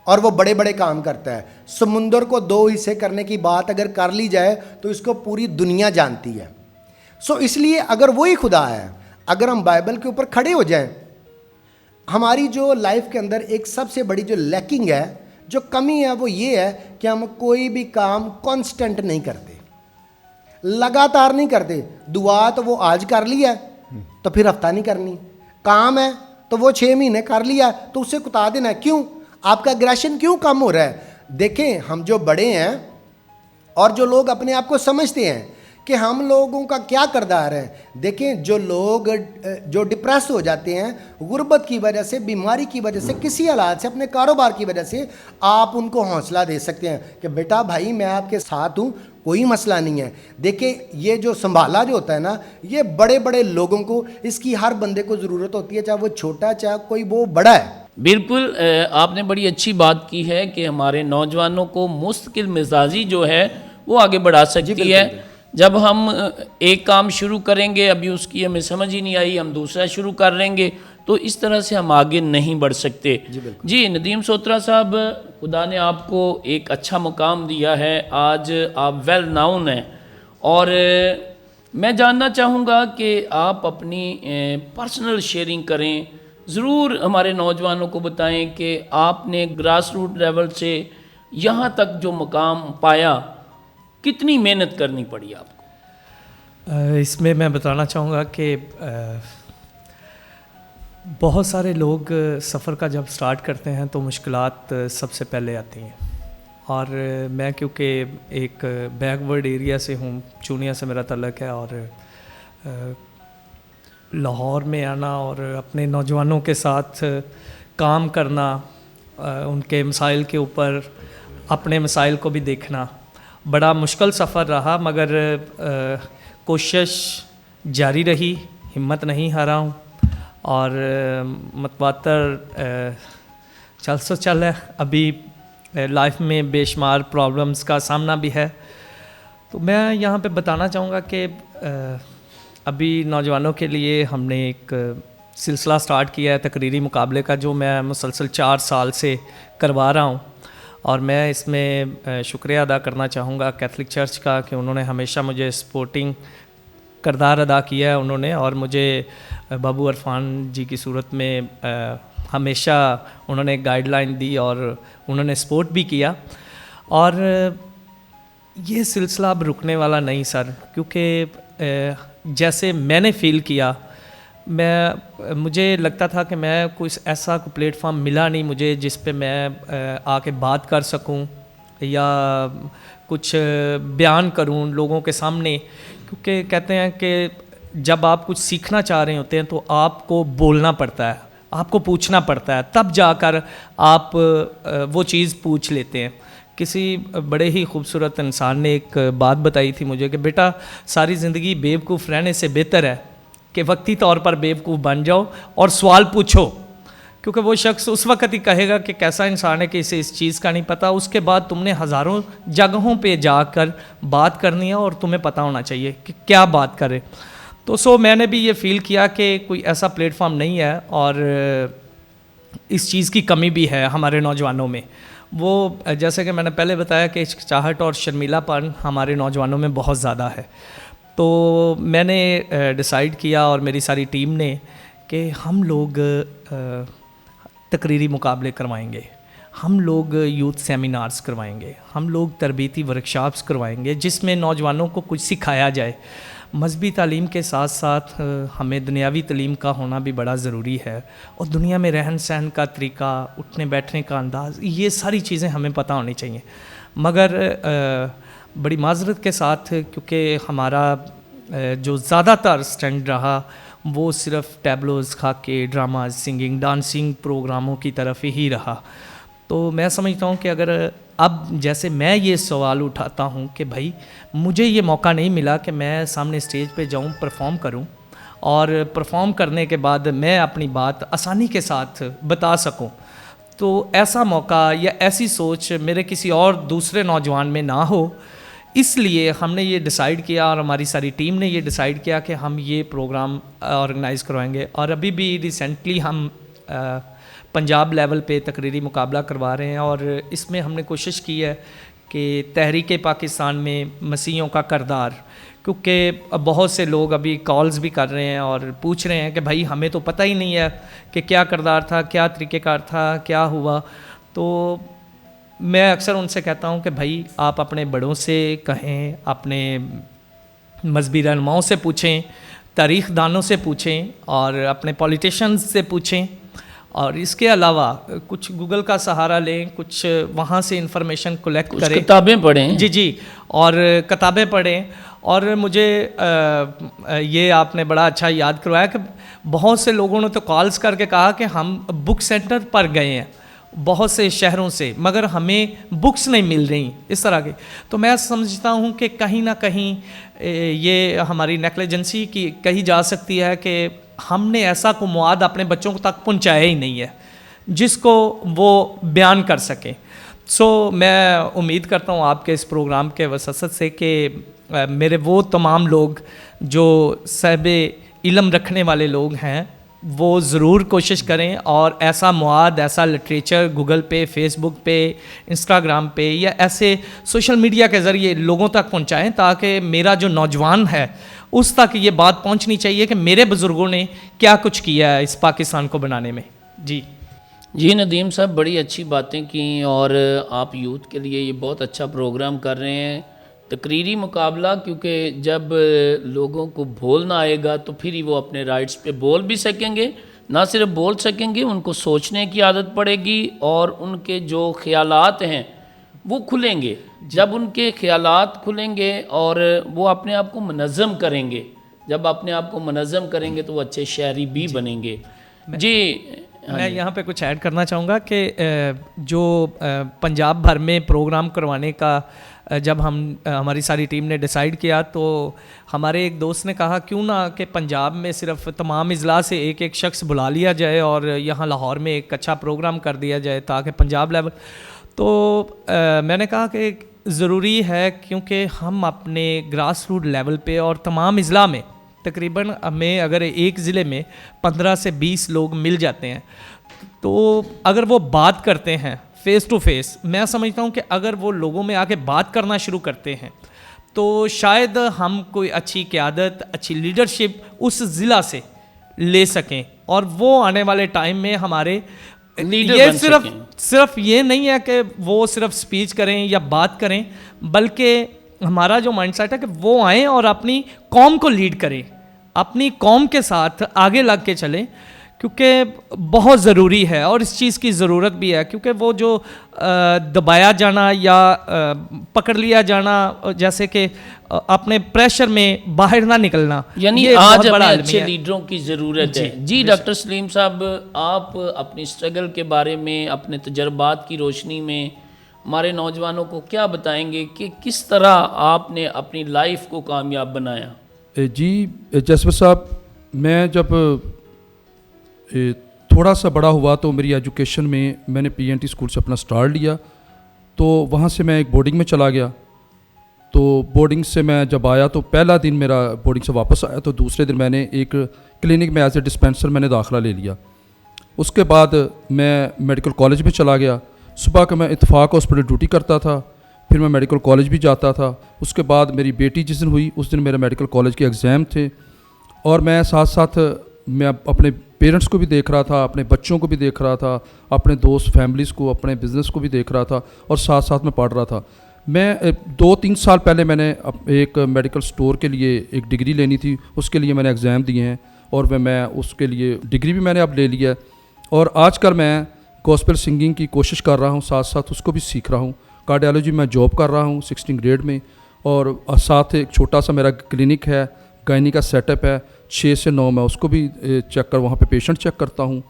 اور وہ بڑے بڑے کام کرتا ہے. سمندر کو 2 حصے کرنے کی بات اگر کر لی جائے تو اس کو پوری دنیا جانتی ہے. اس لیے اگر وہی خدا ہے, اگر ہم بائبل کے اوپر کھڑے ہو جائیں, ہماری جو لائف کے اندر ایک سب سے بڑی جو لیکنگ ہے, جو کمی ہے, وہ یہ ہے کہ ہم کوئی بھی کام کانسٹنٹ نہیں کرتے, لگاتار نہیں کرتے. دعا تو وہ آج کر لی ہے تو پھر ہفتہ نہیں کرنی, کام ہے تو وہ 6 مہینے کر لیا تو اسے کتا دینا ہے. کیوں؟ آپ کا اگریشن کیوں کم ہو رہا ہے؟ دیکھیں ہم جو بڑے ہیں اور جو لوگ اپنے آپ کو سمجھتے ہیں کہ ہم لوگوں کا کیا کردار ہے. دیکھیں جو لوگ جو ڈپریس ہو جاتے ہیں غربت کی وجہ سے, بیماری کی وجہ سے, کسی حالات سے, اپنے کاروبار کی وجہ سے, آپ ان کو حوصلہ دے سکتے ہیں کہ بیٹا بھائی میں آپ کے ساتھ ہوں, کوئی مسئلہ نہیں ہے. دیکھیں یہ جو سنبھالا جو ہوتا ہے نا, یہ بڑے بڑے لوگوں کو, اس کی ہر بندے کو ضرورت ہوتی ہے, چاہے وہ چھوٹا ہے چاہے کوئی وہ بڑا ہے. بالکل آپ نے بڑی اچھی بات کی ہے کہ ہمارے نوجوانوں کو مستقل مزاجی جو ہے وہ آگے بڑھا سکتی ہے. جب ہم ایک کام شروع کریں گے, ابھی اس کی ہمیں سمجھ ہی نہیں آئی, ہم دوسرا شروع کر لیں گے, تو اس طرح سے ہم آگے نہیں بڑھ سکتے. جی ندیم سوترا صاحب, خدا نے آپ کو ایک اچھا مقام دیا ہے, آج آپ ویل ناؤن ہیں, اور میں جاننا چاہوں گا کہ آپ اپنی پرسنل شیئرنگ کریں, ضرور ہمارے نوجوانوں کو بتائیں کہ آپ نے گراس روٹ لیول سے یہاں تک جو مقام پایا, کتنی محنت کرنی پڑی آپ کو؟ اس میں بتانا چاہوں گا کہ بہت سارے لوگ سفر کا جب سٹارٹ کرتے ہیں تو مشکلات سب سے پہلے آتی ہیں, اور میں کیونکہ ایک بیک ورڈ ایریا سے ہوں, چونیا سے میرا تعلق ہے, اور لاہور میں آنا اور اپنے نوجوانوں کے ساتھ کام کرنا, ان کے مسائل کے اوپر اپنے مسائل کو بھی دیکھنا, بڑا مشکل سفر رہا, مگر کوشش جاری رہی, ہمت نہیں ہارا ہوں, اور متواتر چل ہے. ابھی لائف میں بے شمار پرابلمس کا سامنا بھی ہے. تو میں یہاں پہ بتانا چاہوں گا کہ ابھی نوجوانوں کے لیے ہم نے ایک سلسلہ سٹارٹ کیا ہے تقریری مقابلے کا, جو میں مسلسل 4 سال سے کروا رہا ہوں, اور میں اس میں شکریہ ادا کرنا چاہوں گا کیتھولک چرچ کا کہ انہوں نے ہمیشہ مجھے سپورٹنگ کردار ادا کیا ہے انہوں نے, اور مجھے بابو عرفان جی کی صورت میں ہمیشہ انہوں نے گائیڈ لائن دی اور انہوں نے سپورٹ بھی کیا. اور یہ سلسلہ اب رکنے والا نہیں سر, کیونکہ جیسے میں نے فیل کیا, مجھے لگتا تھا کہ میں کوئی ایسا پلیٹ فارم ملا نہیں مجھے جس پہ میں آ کے بات کر سکوں یا کچھ بیان کروں لوگوں کے سامنے, کیونکہ کہتے ہیں کہ جب آپ کچھ سیکھنا چاہ رہے ہوتے ہیں تو آپ کو بولنا پڑتا ہے, آپ کو پوچھنا پڑتا ہے, تب جا کر آپ وہ چیز پوچھ لیتے ہیں. کسی بڑے ہی خوبصورت انسان نے ایک بات بتائی تھی مجھے کہ بیٹا ساری زندگی بیوقوف رہنے سے بہتر ہے کہ وقتی طور پر بیوقوف بن جاؤ اور سوال پوچھو, کیونکہ وہ شخص اس وقت ہی کہے گا کہ کیسا انسان ہے کہ اسے اس چیز کا نہیں پتہ. اس کے بعد تم نے ہزاروں جگہوں پہ جا کر بات کرنی ہے اور تمہیں پتہ ہونا چاہیے کہ کیا بات کرے. تو میں نے بھی یہ فیل کیا کہ کوئی ایسا پلیٹ فارم نہیں ہے, اور اس چیز کی کمی بھی ہے ہمارے نوجوانوں میں. وہ جیسے کہ میں نے پہلے بتایا کہ چاہٹ اور شرمیلا پن ہمارے نوجوانوں میں بہت زیادہ ہے. تو میں نے ڈیسائیڈ کیا اور میری ساری ٹیم نے کہ ہم لوگ تقریری مقابلے کروائیں گے, ہم لوگ یوتھ سیمینارز کروائیں گے, ہم لوگ تربیتی ورکشاپس کروائیں گے جس میں نوجوانوں کو کچھ سکھایا جائے. مذہبی تعلیم کے ساتھ ساتھ ہمیں دنیاوی تعلیم کا ہونا بھی بڑا ضروری ہے, اور دنیا میں رہن سہن کا طریقہ, اٹھنے بیٹھنے کا انداز, یہ ساری چیزیں ہمیں پتہ ہونی چاہیے. مگر بڑی معذرت کے ساتھ کیونکہ ہمارا جو زیادہ تر سٹینڈ رہا وہ صرف ٹیبلوز, خاکے, ڈراماز, سنگنگ, ڈانسنگ پروگراموں کی طرف ہی رہا. تو میں سمجھتا ہوں کہ اگر اب جیسے میں یہ سوال اٹھاتا ہوں کہ بھائی مجھے یہ موقع نہیں ملا کہ میں سامنے اسٹیج پہ جاؤں, پرفارم کروں, اور پرفارم کرنے کے بعد میں اپنی بات آسانی کے ساتھ بتا سکوں, تو ایسا موقع یا ایسی سوچ میرے کسی اور دوسرے نوجوان میں نہ ہو, اس لیے ہم نے یہ ڈیسائیڈ کیا اور ہماری ساری ٹیم نے یہ ڈیسائیڈ کیا کہ ہم یہ پروگرام آرگنائز کروائیں گے. اور ابھی بھی ریسنٹلی ہم پنجاب لیول پہ تقریری مقابلہ کروا رہے ہیں, اور اس میں ہم نے کوشش کی ہے کہ تحریک پاکستان میں مسیحیوں کا کردار, کیونکہ بہت سے لوگ ابھی کالز بھی کر رہے ہیں اور پوچھ رہے ہیں کہ بھائی ہمیں تو پتہ ہی نہیں ہے کہ کیا کردار تھا, کیا طریقہ کار تھا, کیا ہوا. تو میں اکثر ان سے کہتا ہوں کہ بھائی آپ اپنے بڑوں سے کہیں, اپنے مذہبی رہنماؤں سے پوچھیں, تاریخ دانوں سے پوچھیں, اور اپنے پولیٹیشنز سے پوچھیں, اور اس کے علاوہ کچھ گوگل کا سہارا لیں, کچھ وہاں سے انفارمیشن کلیکٹ کریں, کتابیں پڑھیں. جی, اور کتابیں پڑھیں, اور مجھے یہ آپ نے بڑا اچھا یاد کروایا کہ بہت سے لوگوں نے تو کالز کر کے کہا کہ ہم بک سینٹر پر گئے ہیں بہت سے شہروں سے، مگر ہمیں بکس نہیں مل رہی اس طرح کی. تو میں سمجھتا ہوں کہ کہیں نہ کہیں یہ ہماری نیگلیجنسی کی کہی جا سکتی ہے کہ ہم نے ایسا کوئی مواد اپنے بچوں تک پہنچایا ہی نہیں ہے جس کو وہ بیان کر سکیں. سو میں امید کرتا ہوں آپ کے اس پروگرام کے وسعت سے کہ میرے وہ تمام لوگ جو صاحب علم رکھنے والے لوگ ہیں وہ ضرور کوشش کریں اور ایسا مواد، ایسا لٹریچر گوگل پہ، فیس بک پہ، انسٹاگرام پہ یا ایسے سوشل میڈیا کے ذریعے لوگوں تک پہنچائیں تاکہ میرا جو نوجوان ہے اس تک یہ بات پہنچنی چاہیے کہ میرے بزرگوں نے کیا کچھ کیا ہے اس پاکستان کو بنانے میں. جی ندیم صاحب بڑی اچھی باتیں کیں، اور آپ یوتھ کے لیے یہ بہت اچھا پروگرام کر رہے ہیں. تقریری مقابلہ، کیونکہ جب لوگوں کو بولنا آئے گا تو پھر ہی وہ اپنے رائٹس پہ بول بھی سکیں گے. نہ صرف بول سکیں گے، ان کو سوچنے کی عادت پڑے گی اور ان کے جو خیالات ہیں وہ کھلیں گے. جب ان کے خیالات کھلیں گے اور وہ اپنے آپ کو منظم کریں گے، جب اپنے آپ کو منظم کریں گے تو وہ اچھے شہری بھی بنیں گے. جی میں یہاں پہ کچھ ایڈ کرنا چاہوں گا کہ جو پنجاب بھر میں پروگرام کروانے کا جب ہماری ساری ٹیم نے ڈیسائیڈ کیا تو ہمارے ایک دوست نے کہا کیوں نہ کہ پنجاب میں صرف تمام اضلاع سے ایک ایک شخص بلا لیا جائے اور یہاں لاہور میں ایک اچھا پروگرام کر دیا جائے تاکہ پنجاب لیول. تو میں نے کہا کہ ضروری ہے کیونکہ ہم اپنے گراس روٹ لیول پہ اور تمام اضلاع میں تقریباً ہمیں اگر ایک ضلع میں 15 سے 20 لوگ مل جاتے ہیں تو اگر وہ بات کرتے ہیں فیس ٹو فیس، میں سمجھتا ہوں کہ اگر وہ لوگوں میں آ کے بات کرنا شروع کرتے ہیں تو شاید ہم کوئی اچھی قیادت، اچھی لیڈرشپ اس ضلع سے لے سکیں اور وہ آنے والے ٹائم میں ہمارے یہ صرف یہ نہیں ہے کہ وہ صرف سپیچ کریں یا بات کریں، بلکہ ہمارا جو مائنڈ سیٹ ہے کہ وہ آئیں اور اپنی قوم کو لیڈ کریں، اپنی قوم کے ساتھ آگے لگ کے چلیں، کیونکہ بہت ضروری ہے اور اس چیز کی ضرورت بھی ہے. کیونکہ وہ جو دبایا جانا یا پکڑ لیا جانا، جیسے کہ اپنے پریشر میں باہر نہ نکلنا، یعنی آج ہمیں اچھے لیڈروں کی ضرورت ہے. جی ڈاکٹر سلیم صاحب، آپ اپنی اسٹرگل کے بارے میں، اپنے تجربات کی روشنی میں ہمارے نوجوانوں کو کیا بتائیں گے کہ کس طرح آپ نے اپنی لائف کو کامیاب بنایا؟ جی جسپر صاحب، میں جب تھوڑا سا بڑا ہوا تو میری ایجوکیشن میں نے PNT اسکول سے اپنا سٹارٹ لیا. تو وہاں سے میں ایک بورڈنگ میں چلا گیا. تو بورڈنگ سے میں جب آیا تو پہلا دن میرا بورڈنگ سے واپس آیا تو دوسرے دن میں نے ایک کلینک میں ایز اے ڈسپینسر میں نے داخلہ لے لیا. اس کے بعد میں میڈیکل کالج میں چلا گیا. صبح کا میں اتفاق ہاسپٹل ڈیوٹی کرتا تھا، پھر میں میڈیکل کالج بھی جاتا تھا. اس کے بعد میری بیٹی جس دن ہوئی اس دن میرے میڈیکل کالج کے ایگزام تھے، اور میں ساتھ ساتھ میں اپنے پیرنٹس کو بھی دیکھ رہا تھا، اپنے بچوں کو بھی دیکھ رہا تھا، اپنے دوست فیملیز کو، اپنے بزنس کو بھی دیکھ رہا تھا، اور ساتھ ساتھ میں پڑھ رہا تھا. میں 2-3 سال پہلے میں نے ایک میڈیکل سٹور کے لیے ایک ڈگری لینی تھی، اس کے لیے میں نے ایگزام دیے ہیں اور میں اس کے لیے ڈگری بھی میں نے اب لے لی ہے. اور آج کل میں گاسپل سنگنگ کی کوشش کر رہا ہوں، ساتھ ساتھ اس کو بھی سیکھ رہا ہوں. کارڈیالوجی میں جاب کر رہا ہوں 16 گریڈ میں، اور ساتھ ایک چھوٹا سا میرا کلینک ہے، گائنی کا سیٹ اپ ہے 6 سے 9. میں اس کو بھی چیک وہاں پہ پیشنٹ چیک کرتا ہوں،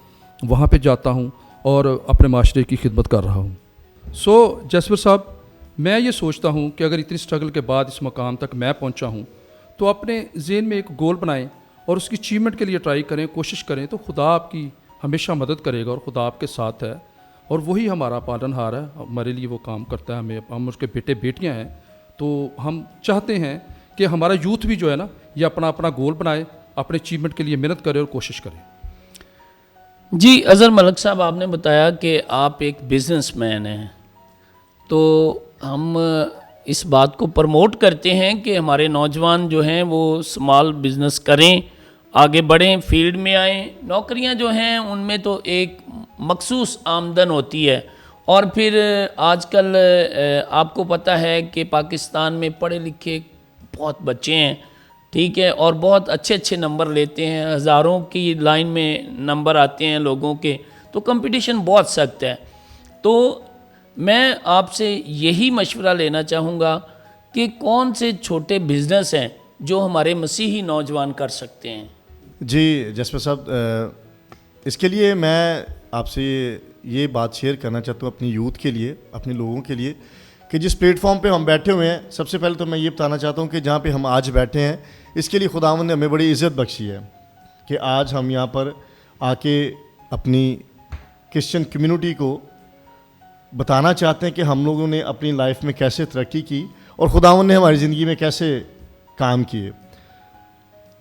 وہاں پہ جاتا ہوں اور اپنے معاشرے کی خدمت کر رہا ہوں. سو جسپر صاحب، میں یہ سوچتا ہوں کہ اگر اتنی اسٹرگل کے بعد اس مقام تک میں پہنچا ہوں تو اپنے ذہن میں ایک گول بنائیں اور اس کی اچیومنٹ کے لیے ٹرائی کریں، کوشش کریں، تو خدا آپ کی ہمیشہ مدد کرے گا اور خدا آپ کے ساتھ ہے، اور وہی ہمارا پالن ہار ہے، ہمارے لیے وہ کام کرتا ہے. ہم اس کے بیٹے بیٹیاں ہیں. تو ہم چاہتے ہیں کہ ہمارا یوتھ بھی جو ہے نا یہ اپنا گول بنائے، اپنے اچیومنٹ کے لیے محنت کرے اور کوشش کرے. جی اظہر ملک صاحب، آپ نے بتایا کہ آپ ایک بزنس مین ہیں، تو ہم اس بات کو پروموٹ کرتے ہیں کہ ہمارے نوجوان جو ہیں وہ اسمال بزنس کریں، آگے بڑھیں، فیلڈ میں آئیں. نوکریاں جو ہیں ان میں تو ایک مخصوص آمدن ہوتی ہے، اور پھر آج کل آپ کو پتہ ہے کہ پاکستان میں پڑھے لکھے بہت بچے ہیں، ٹھیک ہے، اور بہت اچھے اچھے نمبر لیتے ہیں، ہزاروں کی لائن میں نمبر آتے ہیں لوگوں کے، تو کمپٹیشن بہت سخت ہے. تو میں آپ سے یہی مشورہ لینا چاہوں گا کہ کون سے چھوٹے بزنس ہیں جو ہمارے مسیحی نوجوان کر سکتے ہیں؟ جی جسپر صاحب، اس کے لیے میں آپ سے یہ بات شیئر کرنا چاہتا ہوں اپنی یوتھ کے لیے، اپنے لوگوں کے لیے، کہ جس پلیٹ فارم پہ ہم بیٹھے ہوئے ہیں، سب سے پہلے تو میں یہ بتانا چاہتا ہوں کہ جہاں پہ ہم آج بیٹھے ہیں اس کے لیے خداوند نے ہمیں بڑی عزت بخشی ہے کہ آج ہم یہاں پر آ کے اپنی کرسچن کمیونٹی کو بتانا چاہتے ہیں کہ ہم لوگوں نے اپنی لائف میں کیسے ترقی کی اور خداوند نے ہماری زندگی میں کیسے کام کیے.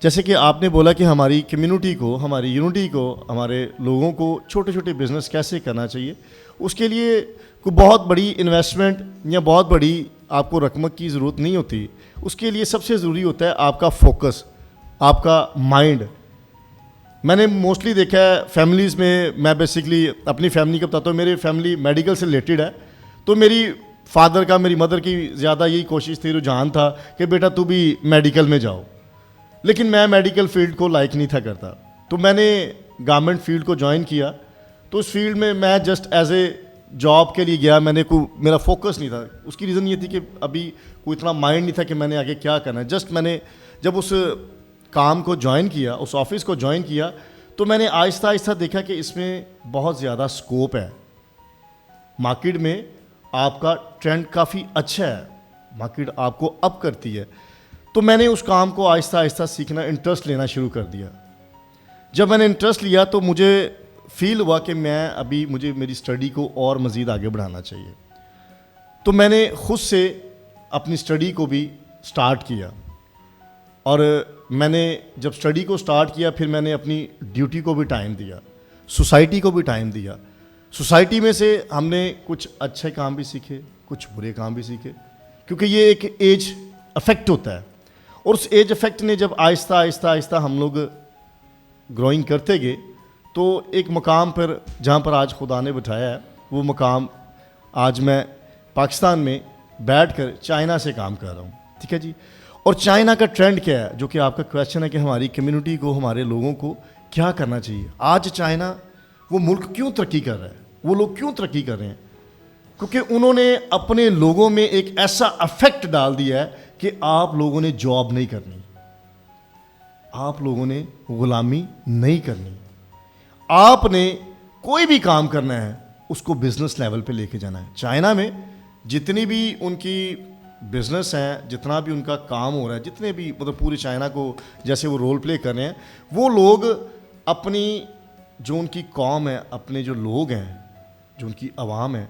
جیسے کہ آپ نے بولا کہ ہماری کمیونٹی کو، ہماری یونٹی کو، ہمارے لوگوں کو چھوٹے چھوٹے بزنس کیسے کرنا چاہیے، اس کے لیے کوئی بہت بڑی انویسٹمنٹ یا بہت بڑی آپ کو رقم کی ضرورت نہیں ہوتی. اس کے لیے سب سے ضروری ہوتا ہے آپ کا فوکس، آپ کا مائنڈ. میں نے موسٹلی دیکھا ہے فیملیز میں بیسکلی اپنی فیملی کا بتاتا ہوں. میری فیملی میڈیکل سے ریلیٹڈ ہے، تو میری فادر کا، میری مدر کی زیادہ یہی کوشش تھی، رجحان تھا کہ بیٹا تو بھی میڈیکل میں جاؤ. لیکن میں میڈیکل فیلڈ کو لائک نہیں تھا کرتا، تو میں نے گورنمنٹ فیلڈ کو جوائن کیا. تو اس فیلڈ میں جسٹ ایز اے جاب کے لیے گیا. میں نے میرا فوکس نہیں تھا. اس کی ریزن یہ تھی کہ ابھی کوئی اتنا مائنڈ نہیں تھا کہ میں نے آگے کیا کرنا ہے. جسٹ میں نے جب اس کام کو جوائن کیا، اس آفس کو جوائن کیا، تو میں نے آہستہ آہستہ دیکھا کہ اس میں بہت زیادہ اسکوپ ہے. مارکیٹ میں آپ کا ٹرینڈ کافی اچھا ہے، مارکیٹ آپ کو اپ کرتی ہے. تو میں نے اس کام کو آہستہ آہستہ سیکھنا، انٹرسٹ لینا شروع کر دیا. جب میں نے انٹرسٹ لیا تو مجھے فیل ہوا کہ مجھے میری اسٹڈی کو اور مزید آگے بڑھانا چاہیے. تو میں نے خود سے اپنی اسٹڈی کو بھی سٹارٹ کیا. اور میں نے جب اسٹڈی کو سٹارٹ کیا، پھر میں نے اپنی ڈیوٹی کو بھی ٹائم دیا، سوسائٹی کو بھی ٹائم دیا. سوسائٹی میں سے ہم نے کچھ اچھے کام بھی سیکھے، کچھ برے کام بھی سیکھے، کیونکہ یہ ایک ایج افیکٹ ہوتا ہے. اور اس ایج افیکٹ نے جب آہستہ آہستہ آہستہ ہم لوگ گروئنگ کرتے گئے، تو ایک مقام پر جہاں پر آج خدا نے بٹھایا ہے، وہ مقام آج میں پاکستان میں بیٹھ کر چائنا سے کام کر رہا ہوں. ٹھیک ہے جی. اور چائنا کا ٹرینڈ کیا ہے، جو کہ آپ کا کویشچن ہے کہ ہماری کمیونٹی کو، ہمارے لوگوں کو کیا کرنا چاہیے. آج چائنا وہ ملک کیوں ترقی کر رہا ہے، وہ لوگ کیوں ترقی کر رہے ہیں؟ کیونکہ انہوں نے اپنے لوگوں میں ایک ایسا افیکٹ ڈال دیا ہے کہ آپ لوگوں نے جاب نہیں کرنی، آپ لوگوں نے غلامی نہیں کرنی، آپ نے کوئی بھی کام کرنا ہے اس کو بزنس لیول پہ لے کے جانا ہے. چائنا میں جتنی بھی ان کی بزنس ہیں، جتنا بھی ان کا کام ہو رہا ہے، جتنے بھی مطلب پورے چائنا کو جیسے وہ رول پلے کر رہے ہیں، وہ لوگ اپنی جو ان کی قوم ہے، اپنے جو لوگ ہیں، جو ان کی عوام ہے،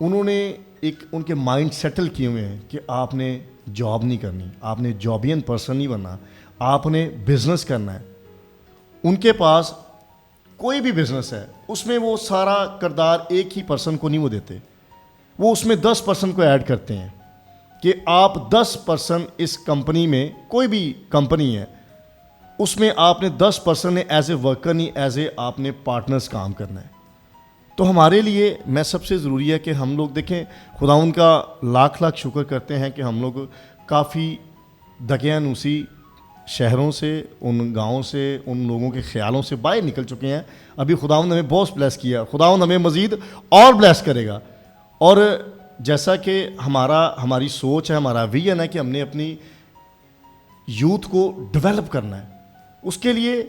انہوں نے ایک ان کے مائنڈ سیٹل کیے ہوئے ہیں کہ آپ نے جاب نہیں کرنی، آپ نے جابین پرسن نہیں بننا، آپ نے بزنس کرنا ہے. ان کے پاس کوئی بھی بزنس ہے، اس میں وہ سارا کردار ایک ہی پرسن کو نہیں وہ دیتے، وہ اس میں 10% کو ایڈ کرتے ہیں کہ آپ 10% اس کمپنی میں، کوئی بھی کمپنی ہے، اس میں آپ نے 10% نے ایز اے ورکر نہیں، ایز اے آپ نے پارٹنرز کام کرنا ہے. تو ہمارے لیے میں سب سے ضروری ہے کہ ہم لوگ دیکھیں، خداوند کا لاکھ لاکھ شکر کرتے ہیں کہ ہم لوگ کافی دقیانوسی شہروں سے، ان گاؤں سے، ان لوگوں کے خیالوں سے باہر نکل چکے ہیں. ابھی خداوند ہمیں بہت بلیس کیا، خداوند ہمیں مزید اور بلیس کرے گا. اور جیسا کہ ہماری سوچ ہے، ہمارا ویژن ہے کہ ہم نے اپنی یوتھ کو ڈیولپ کرنا ہے. اس کے لیے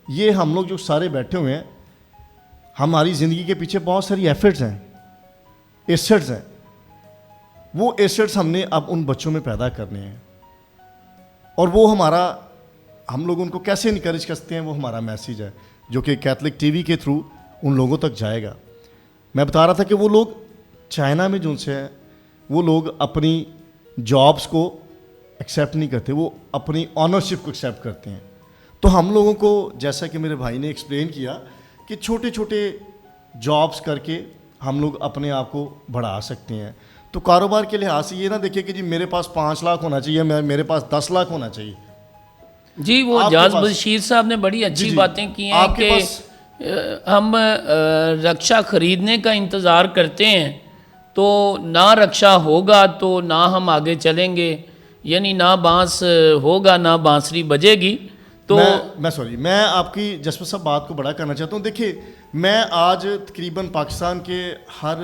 یہ ہم لوگ جو سارے بیٹھے ہوئے ہیں، ہماری زندگی کے پیچھے بہت ساری ایفرٹس ہیں، ایسٹس ہیں. وہ ایسٹس ہم نے اب ان بچوں میں پیدا کرنے ہیں، اور وہ ہم لوگ ان کو کیسے انکریج کرتے ہیں، وہ ہمارا میسیج ہے جو کہ کیتھولک ٹی وی کے تھرو ان لوگوں تک جائے گا. میں بتا رہا تھا کہ وہ لوگ چائنا میں جو سے ہیں، وہ لوگ اپنی جابس کو ایکسیپٹ نہیں کرتے، وہ اپنی آنرشپ کو ایکسیپٹ کرتے ہیں. تو ہم لوگوں کو، جیسا کہ میرے بھائی نے ایکسپلین کیا، کہ چھوٹے چھوٹے جابس کر کے ہم لوگ اپنے آپ کو بڑھا سکتے ہیں. تو کاروبار کے لحاظ سے یہ نہ دیکھیں کہ جی میرے پاس 5 لاکھ ہونا چاہیے، میرے پاس 10 لاکھ ہونا چاہیے. جی وہ جاز بشیر صاحب نے بڑی اچھی باتیں کی ہیں کہ ہم رکشا خریدنے کا انتظار کرتے ہیں، تو نہ رکشا ہوگا تو نہ ہم آگے چلیں گے، یعنی نہ بانس ہوگا نہ بانسری بجے گی. تو میں آپ کی جسپر صاحب بات کو بڑا کرنا چاہتا ہوں. دیکھیے، میں آج تقریباً پاکستان کے ہر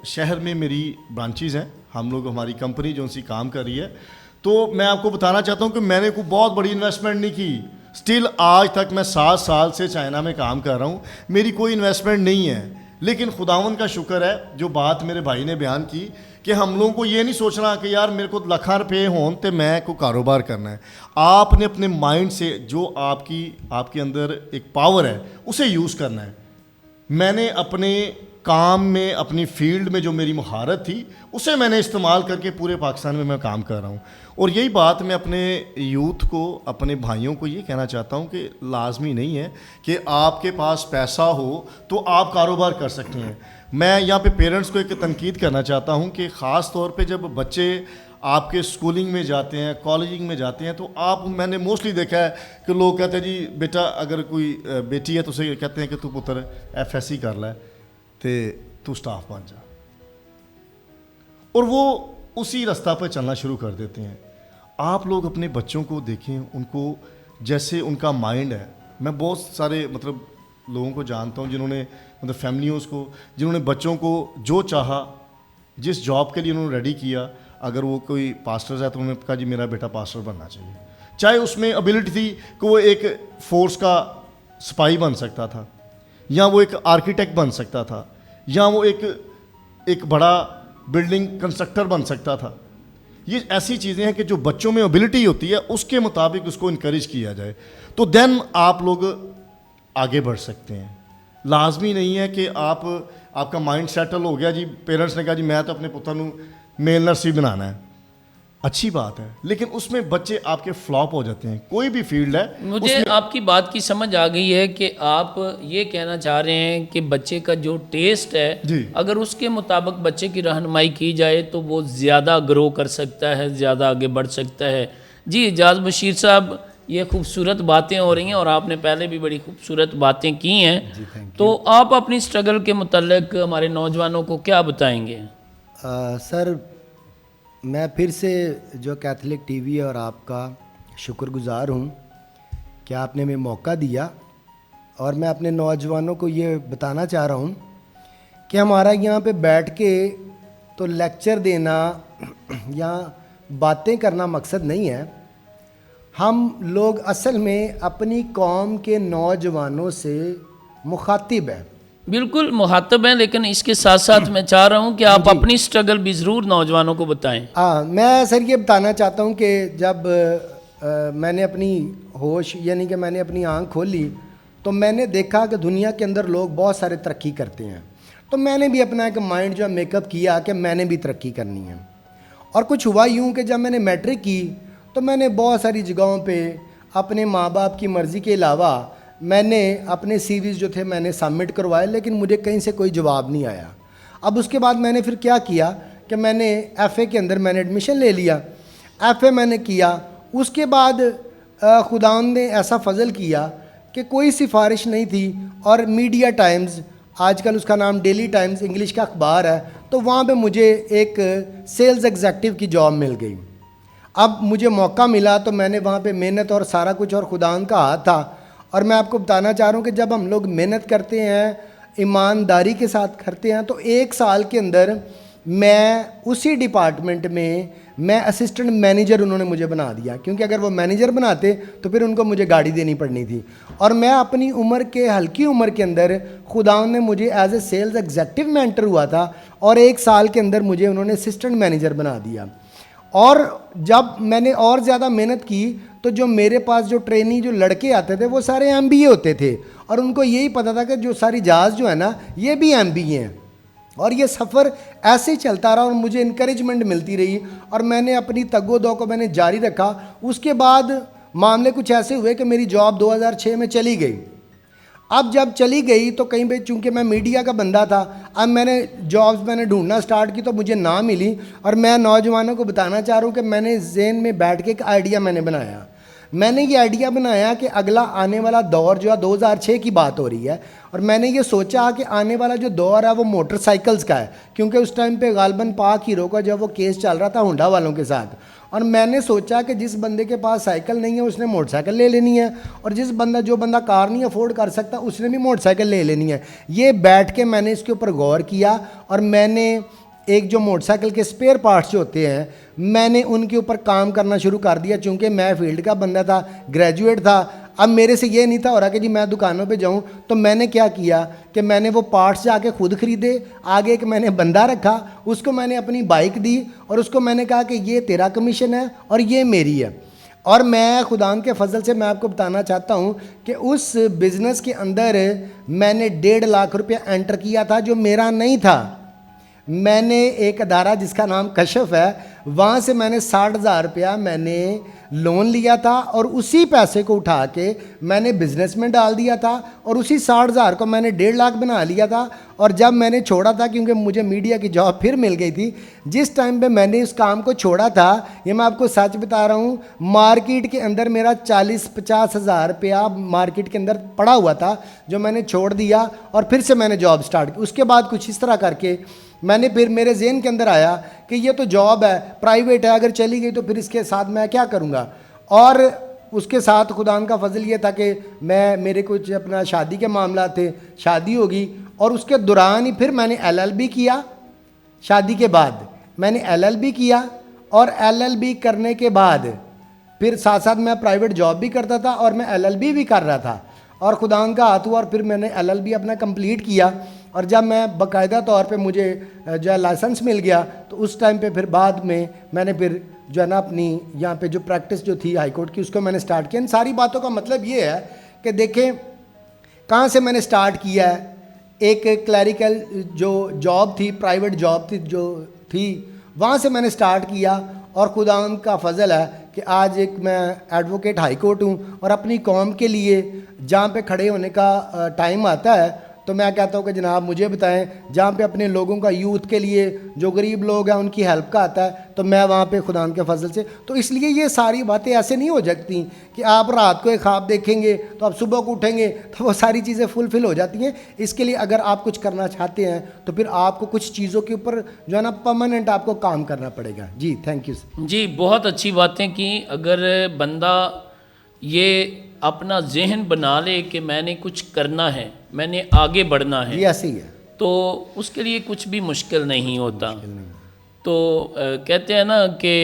شہر میں میری برانچیز ہیں، ہم لوگ ہماری کمپنی جو سی کام کر رہی ہے. تو میں آپ کو بتانا چاہتا ہوں کہ میں نے کوئی بہت بڑی انویسٹمنٹ نہیں کی. اسٹل آج تک میں 7 سال سے چائنا میں کام کر رہا ہوں, میری کوئی انویسٹمنٹ نہیں ہے. لیکن خداون کا شکر ہے جو بات میرے بھائی نے بیان کی کہ ہم لوگوں کو یہ نہیں سوچنا کہ یار میرے کو لاکھاں روپے ہون تو میں کو کاروبار کرنا ہے. آپ نے اپنے مائنڈ سے جو آپ کے اندر ایک پاور ہے اسے یوز کرنا ہے. میں نے اپنے کام میں, اپنی فیلڈ میں جو میری مہارت تھی اسے میں نے استعمال کر کے پورے پاکستان میں کام کر رہا ہوں. اور یہی بات میں اپنے یوتھ کو, اپنے بھائیوں کو یہ کہنا چاہتا ہوں کہ لازمی نہیں ہے کہ آپ کے پاس پیسہ ہو تو آپ کاروبار کر سکتے ہیں. میں یہاں پہ پیرنٹس کو ایک تنقید کرنا چاہتا ہوں کہ خاص طور پہ جب بچے آپ کے اسکولنگ میں جاتے ہیں, کالجنگ میں جاتے ہیں, تو میں نے موسٹلی دیکھا ہے کہ لوگ کہتے ہیں جی بیٹا اگر کوئی بیٹی ہے تو اسے کہتے ہیں کہ تو پتر FSC کر لے تو سٹاف بن جا, اور وہ اسی رستہ پہ چلنا شروع کر دیتے ہیں. آپ لوگ اپنے بچوں کو دیکھیں, ان کو جیسے ان کا مائنڈ ہے. میں بہت سارے لوگوں کو جانتا ہوں جنہوں نے فیملیوں کو, جنہوں نے بچوں کو جو چاہا, جس جاب کے لیے انہوں نے ریڈی کیا, اگر وہ کوئی پاسٹر ہے تو انہوں نے کہا جی میرا بیٹا پاسٹر بننا چاہیے, چاہے اس میں ابیلٹی تھی کہ وہ ایک فورس کا سپاہی بن سکتا تھا, یا وہ ایک آرکیٹیکٹ بن سکتا تھا, یا وہ ایک بڑا بلڈنگ کنسٹرکٹر بن سکتا تھا. یہ ایسی چیزیں ہیں کہ جو بچوں میں ابیلٹی ہوتی ہے اس کے مطابق اس کو انکریج کیا جائے تو دین آپ لوگ آگے بڑھ سکتے ہیں. لازمی نہیں ہے کہ آپ کا مائنڈ سیٹل ہو گیا, جی پیرنٹس نے کہا جی میں تو اپنے پتر نوں میل نرسری بنانا ہے, اچھی بات ہے, لیکن اس میں بچے آپ کے فلاپ ہو جاتے ہیں. کوئی بھی فیلڈ ہے. مجھے آپ کی بات کی سمجھ آ گئی ہے کہ آپ یہ کہنا چاہ رہے ہیں کہ بچے کا جو ٹیسٹ ہے اگر اس کے مطابق بچے کی رہنمائی کی جائے تو وہ زیادہ گرو کر سکتا ہے, زیادہ آگے بڑھ سکتا ہے. جی اعجاز بشیر صاحب, یہ خوبصورت باتیں ہو رہی ہیں اور آپ نے پہلے بھی بڑی خوبصورت باتیں کی ہیں, تو آپ اپنی سٹرگل کے متعلق ہمارے نوجوانوں کو کیا بتائیں گے؟ سر میں پھر سے جو کیتھولک ٹی وی اور آپ کا شکر گزار ہوں کہ آپ نے ہمیں موقع دیا, اور میں اپنے نوجوانوں کو یہ بتانا چاہ رہا ہوں کہ ہمارا یہاں پہ بیٹھ کے تو لیکچر دینا یا باتیں کرنا مقصد نہیں ہے. ہم لوگ اصل میں اپنی قوم کے نوجوانوں سے مخاطب ہیں. بالکل مخاطب ہیں, لیکن اس کے ساتھ ساتھ میں چاہ رہا ہوں کہ آپ اپنی سٹرگل بھی ضرور نوجوانوں کو بتائیں. میں سر یہ بتانا چاہتا ہوں کہ جب میں نے اپنی ہوش یعنی کہ میں نے اپنی آنکھ کھولی تو میں نے دیکھا کہ دنیا کے اندر لوگ بہت سارے ترقی کرتے ہیں, تو میں نے بھی اپنا ایک مائنڈ جو ہے میک اپ کیا کہ میں نے بھی ترقی کرنی ہے. اور کچھ ہوا یوں کہ جب میں نے میٹرک کی تو میں نے بہت ساری جگہوں پہ اپنے ماں باپ کی مرضی کے علاوہ میں نے اپنے سی ویز جو تھے میں نے سبمٹ کروائے, لیکن مجھے کہیں سے کوئی جواب نہیں آیا. اب اس کے بعد میں نے پھر کیا کیا کہ میں نے FA کے اندر میں نے ایڈمیشن لے لیا. FA میں نے کیا, اس کے بعد خداوند نے ایسا فضل کیا کہ کوئی سفارش نہیں تھی, اور میڈیا ٹائمز, آج کل اس کا نام ڈیلی ٹائمز انگلش کا اخبار ہے, تو وہاں پہ مجھے ایک سیلز ایگزیکٹو کی جاب مل گئی. اب مجھے موقع ملا تو میں نے وہاں پہ محنت اور سارا کچھ, اور خداوند کا ہاتھ تھا. اور میں آپ کو بتانا چاہ رہا ہوں کہ جب ہم لوگ محنت کرتے ہیں, ایمانداری کے ساتھ کرتے ہیں, تو 1 سال کے اندر میں اسی ڈپارٹمنٹ میں اسسٹنٹ مینیجر انہوں نے مجھے بنا دیا, کیونکہ اگر وہ مینیجر بناتے تو پھر ان کو مجھے گاڑی دینی پڑنی تھی. اور میں اپنی عمر کے ہلکی عمر کے اندر خداوند نے مجھے ایز اے سیلز ایگزیکٹو میں انٹر ہوا تھا, اور 1 سال کے اندر مجھے انہوں نے اسسٹنٹ مینیجر بنا دیا. اور جب میں نے اور زیادہ محنت کی تو جو میرے پاس جو ٹرینی جو لڑکے آتے تھے وہ سارے MBA ہوتے تھے, اور ان کو یہی پتہ تھا کہ جو ساری جہاز جو ہے نا یہ بھی MBA ہیں. اور یہ سفر ایسے ہی چلتا رہا اور مجھے انکریجمنٹ ملتی رہی, اور میں نے اپنی تگ و دو کو میں نے جاری رکھا. اس کے بعد معاملے کچھ ایسے ہوئے کہ میری جاب 2006 میں چلی گئی. اب جب چلی گئی تو کہیں پہ چونکہ میں میڈیا کا بندہ تھا, اب میں نے جابز میں نے ڈھونڈنا سٹارٹ کی تو مجھے نہ ملی. اور میں نوجوانوں کو بتانا چاہ رہا ہوں کہ میں نے ذہن میں بیٹھ کے ایک آئیڈیا میں نے بنایا. میں نے یہ آئیڈیا بنایا کہ اگلا آنے والا دور جو ہے 2006 کی بات ہو رہی ہے, اور میں نے یہ سوچا کہ آنے والا جو دور ہے وہ موٹر سائیکلز کا ہے, کیونکہ اس ٹائم پہ غالباً پاک ہیرو کا جب وہ کیس چل رہا تھا ہونڈا والوں کے ساتھ. اور میں نے سوچا کہ جس بندے کے پاس سائیکل نہیں ہے اس نے موٹر سائیکل لے لینی ہے, اور جو بندہ کار نہیں افورڈ کر سکتا اس نے بھی موٹر سائیکل لے لینی ہے. یہ بیٹھ کے میں نے اس کے اوپر غور کیا, اور میں نے ایک جو موٹر سائیکل کے اسپیئر پارٹس جو ہوتے ہیں میں نے ان کے اوپر کام کرنا شروع کر دیا. چونکہ میں فیلڈ کا بندہ تھا, گریجویٹ تھا, اب میرے سے یہ نہیں تھا ہو رہا کہ جی میں دکانوں پہ جاؤں. تو میں نے کیا کیا کہ میں نے وہ پارٹس جا کے خود خریدے. آگے ایک میں نے بندہ رکھا, اس کو میں نے اپنی بائک دی اور اس کو میں نے کہا کہ یہ تیرا کمیشن ہے اور یہ میری ہے. اور میں خدا کے فضل سے میں آپ کو بتانا چاہتا ہوں کہ اس بزنس کے اندر میں نے 1.5 لاکھ روپیہ انٹر کیا تھا جو میرا نہیں تھا. میں نے ایک ادارہ جس کا نام کشف ہے, وہاں سے میں نے 60,000 روپیہ میں نے لون لیا تھا اور اسی پیسے کو اٹھا کے میں نے بزنس میں ڈال دیا تھا اور اسی 60,000 کو میں نے 1.5 لاکھ بنا لیا تھا. اور جب میں نے چھوڑا تھا, کیونکہ مجھے میڈیا کی جاب پھر مل گئی تھی, جس ٹائم پہ میں نے اس کام کو چھوڑا تھا, یہ میں آپ کو سچ بتا رہا ہوں, مارکیٹ کے اندر میرا 40-50 ہزار روپیہ مارکیٹ کے اندر پڑا ہوا تھا جو میں نے چھوڑ دیا اور پھر سے میں نے جاب سٹارٹ کی. اس کے بعد کچھ اس طرح کر کے میں نے پھر میرے ذہن کے اندر آیا کہ یہ تو جاب ہے, پرائیویٹ ہے, اگر چلی گئی تو پھر اس کے ساتھ میں کیا کروں گا. اور اس کے ساتھ خدا کا فضل یہ تھا کہ میرے کچھ اپنا شادی کے معاملات تھے, شادی ہوگی اور اس کے دوران ہی پھر میں نے LLB کیا. شادی کے بعد میں نے LLB کیا اور LLB کرنے کے بعد پھر ساتھ ساتھ میں پرائیویٹ جاب بھی کرتا تھا اور میں LLB بھی کر رہا تھا. اور خدا کا ہاتھ ہوا اور پھر میں نے LLB اپنا کمپلیٹ کیا. اور جب میں باقاعدہ طور پہ مجھے جو ہے لائسنس مل گیا تو اس ٹائم پہ پھر بعد میں نے پھر جو ہے نا اپنی یہاں پہ جو پریکٹس جو تھی ہائی کورٹ کی اس کو میں نے سٹارٹ کیا. ان ساری باتوں کا مطلب یہ ہے کہ دیکھیں کہاں سے میں نے سٹارٹ کیا ہے. ایک کلیریکل جو جاب تھی, پرائیویٹ جاب تھی جو تھی, وہاں سے میں نے سٹارٹ کیا. اور خدا کا فضل ہے کہ آج ایک میں ایڈوکیٹ ہائی کورٹ ہوں اور اپنی قوم کے لیے جہاں پہ کھڑے ہونے کا ٹائم آتا ہے تو میں کہتا ہوں کہ جناب مجھے بتائیں, جہاں پہ اپنے لوگوں کا یوتھ کے لیے جو غریب لوگ ہیں ان کی ہیلپ کا آتا ہے تو میں وہاں پہ خدا کے فضل سے. تو اس لیے یہ ساری باتیں ایسے نہیں ہو جاتی کہ آپ رات کو ایک خواب دیکھیں گے تو آپ صبح کو اٹھیں گے تو وہ ساری چیزیں فل ہو جاتی ہیں. اس کے لیے اگر آپ کچھ کرنا چاہتے ہیں تو پھر آپ کو کچھ چیزوں کے اوپر جو ہے نا پرماننٹ آپ کو کام کرنا پڑے گا. جی تھینک یو. جی بہت اچھی باتیں کی. اگر بندہ یہ اپنا ذہن بنا لے کہ میں نے کچھ کرنا ہے, میں نے آگے بڑھنا ہے, جی ایسے ہی ہے, تو اس کے لیے کچھ بھی مشکل نہیں ہوتا. تو کہتے ہیں نا کہ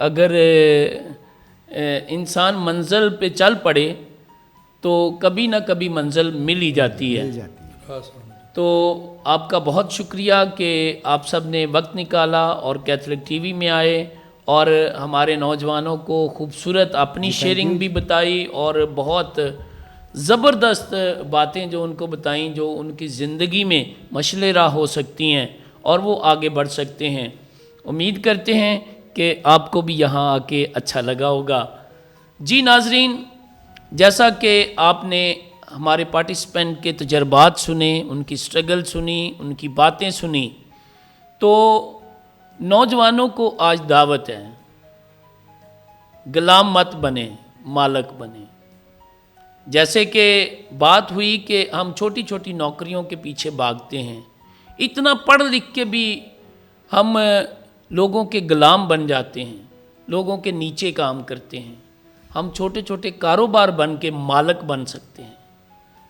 اگر انسان منزل پہ چل پڑے تو کبھی نہ کبھی منزل مل ہی جاتی ہے. تو آپ کا بہت شکریہ کہ آپ سب نے وقت نکالا اور کیتھولک ٹی وی میں آئے اور ہمارے نوجوانوں کو خوبصورت اپنی شیئرنگ بھی بتائی اور بہت زبردست باتیں جو ان کو بتائیں جو ان کی زندگی میں مشعل راہ ہو سکتی ہیں اور وہ آگے بڑھ سکتے ہیں. امید کرتے ہیں کہ آپ کو بھی یہاں آ کے اچھا لگا ہوگا. جی ناظرین, جیسا کہ آپ نے ہمارے پارٹیسپینٹ کے تجربات سنے, ان کی سٹرگل سنی, ان کی باتیں سنی, تو نوجوانوں کو آج دعوت ہے, غلام مت بنے, مالک بنے. جیسے کہ بات ہوئی کہ ہم چھوٹی چھوٹی نوکریوں کے پیچھے بھاگتے ہیں, اتنا پڑھ لکھ کے بھی ہم لوگوں کے غلام بن جاتے ہیں, لوگوں کے نیچے کام کرتے ہیں. ہم چھوٹے چھوٹے کاروبار بن کے مالک بن سکتے ہیں,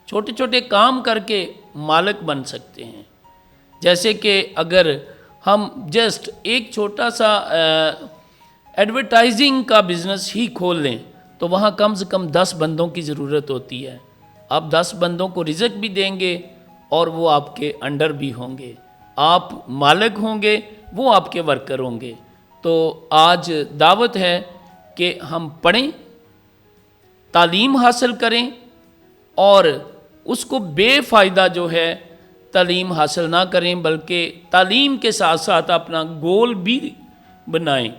چھوٹے چھوٹے کام کر کے مالک بن سکتے ہیں. جیسے کہ اگر ہم جسٹ ایک چھوٹا سا ایڈورٹائزنگ کا بزنس ہی کھول لیں تو وہاں کم سے کم 10 بندوں کی ضرورت ہوتی ہے. آپ 10 بندوں کو رزق بھی دیں گے اور وہ آپ کے انڈر بھی ہوں گے, آپ مالک ہوں گے, وہ آپ کے ورکر ہوں گے. تو آج دعوت ہے کہ ہم پڑھیں, تعلیم حاصل کریں اور اس کو بے فائدہ جو ہے تعلیم حاصل نہ کریں, بلکہ تعلیم کے ساتھ ساتھ اپنا گول بھی بنائیں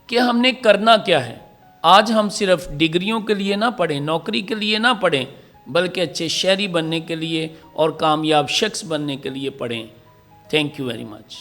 کہ ہم نے کرنا کیا ہے. آج ہم صرف ڈگریوں کے لیے نہ پڑھیں, نوکری کے لیے نہ پڑھیں, بلکہ اچھے شہری بننے کے لیے اور کامیاب شخص بننے کے لیے پڑھیں. Thank you very much.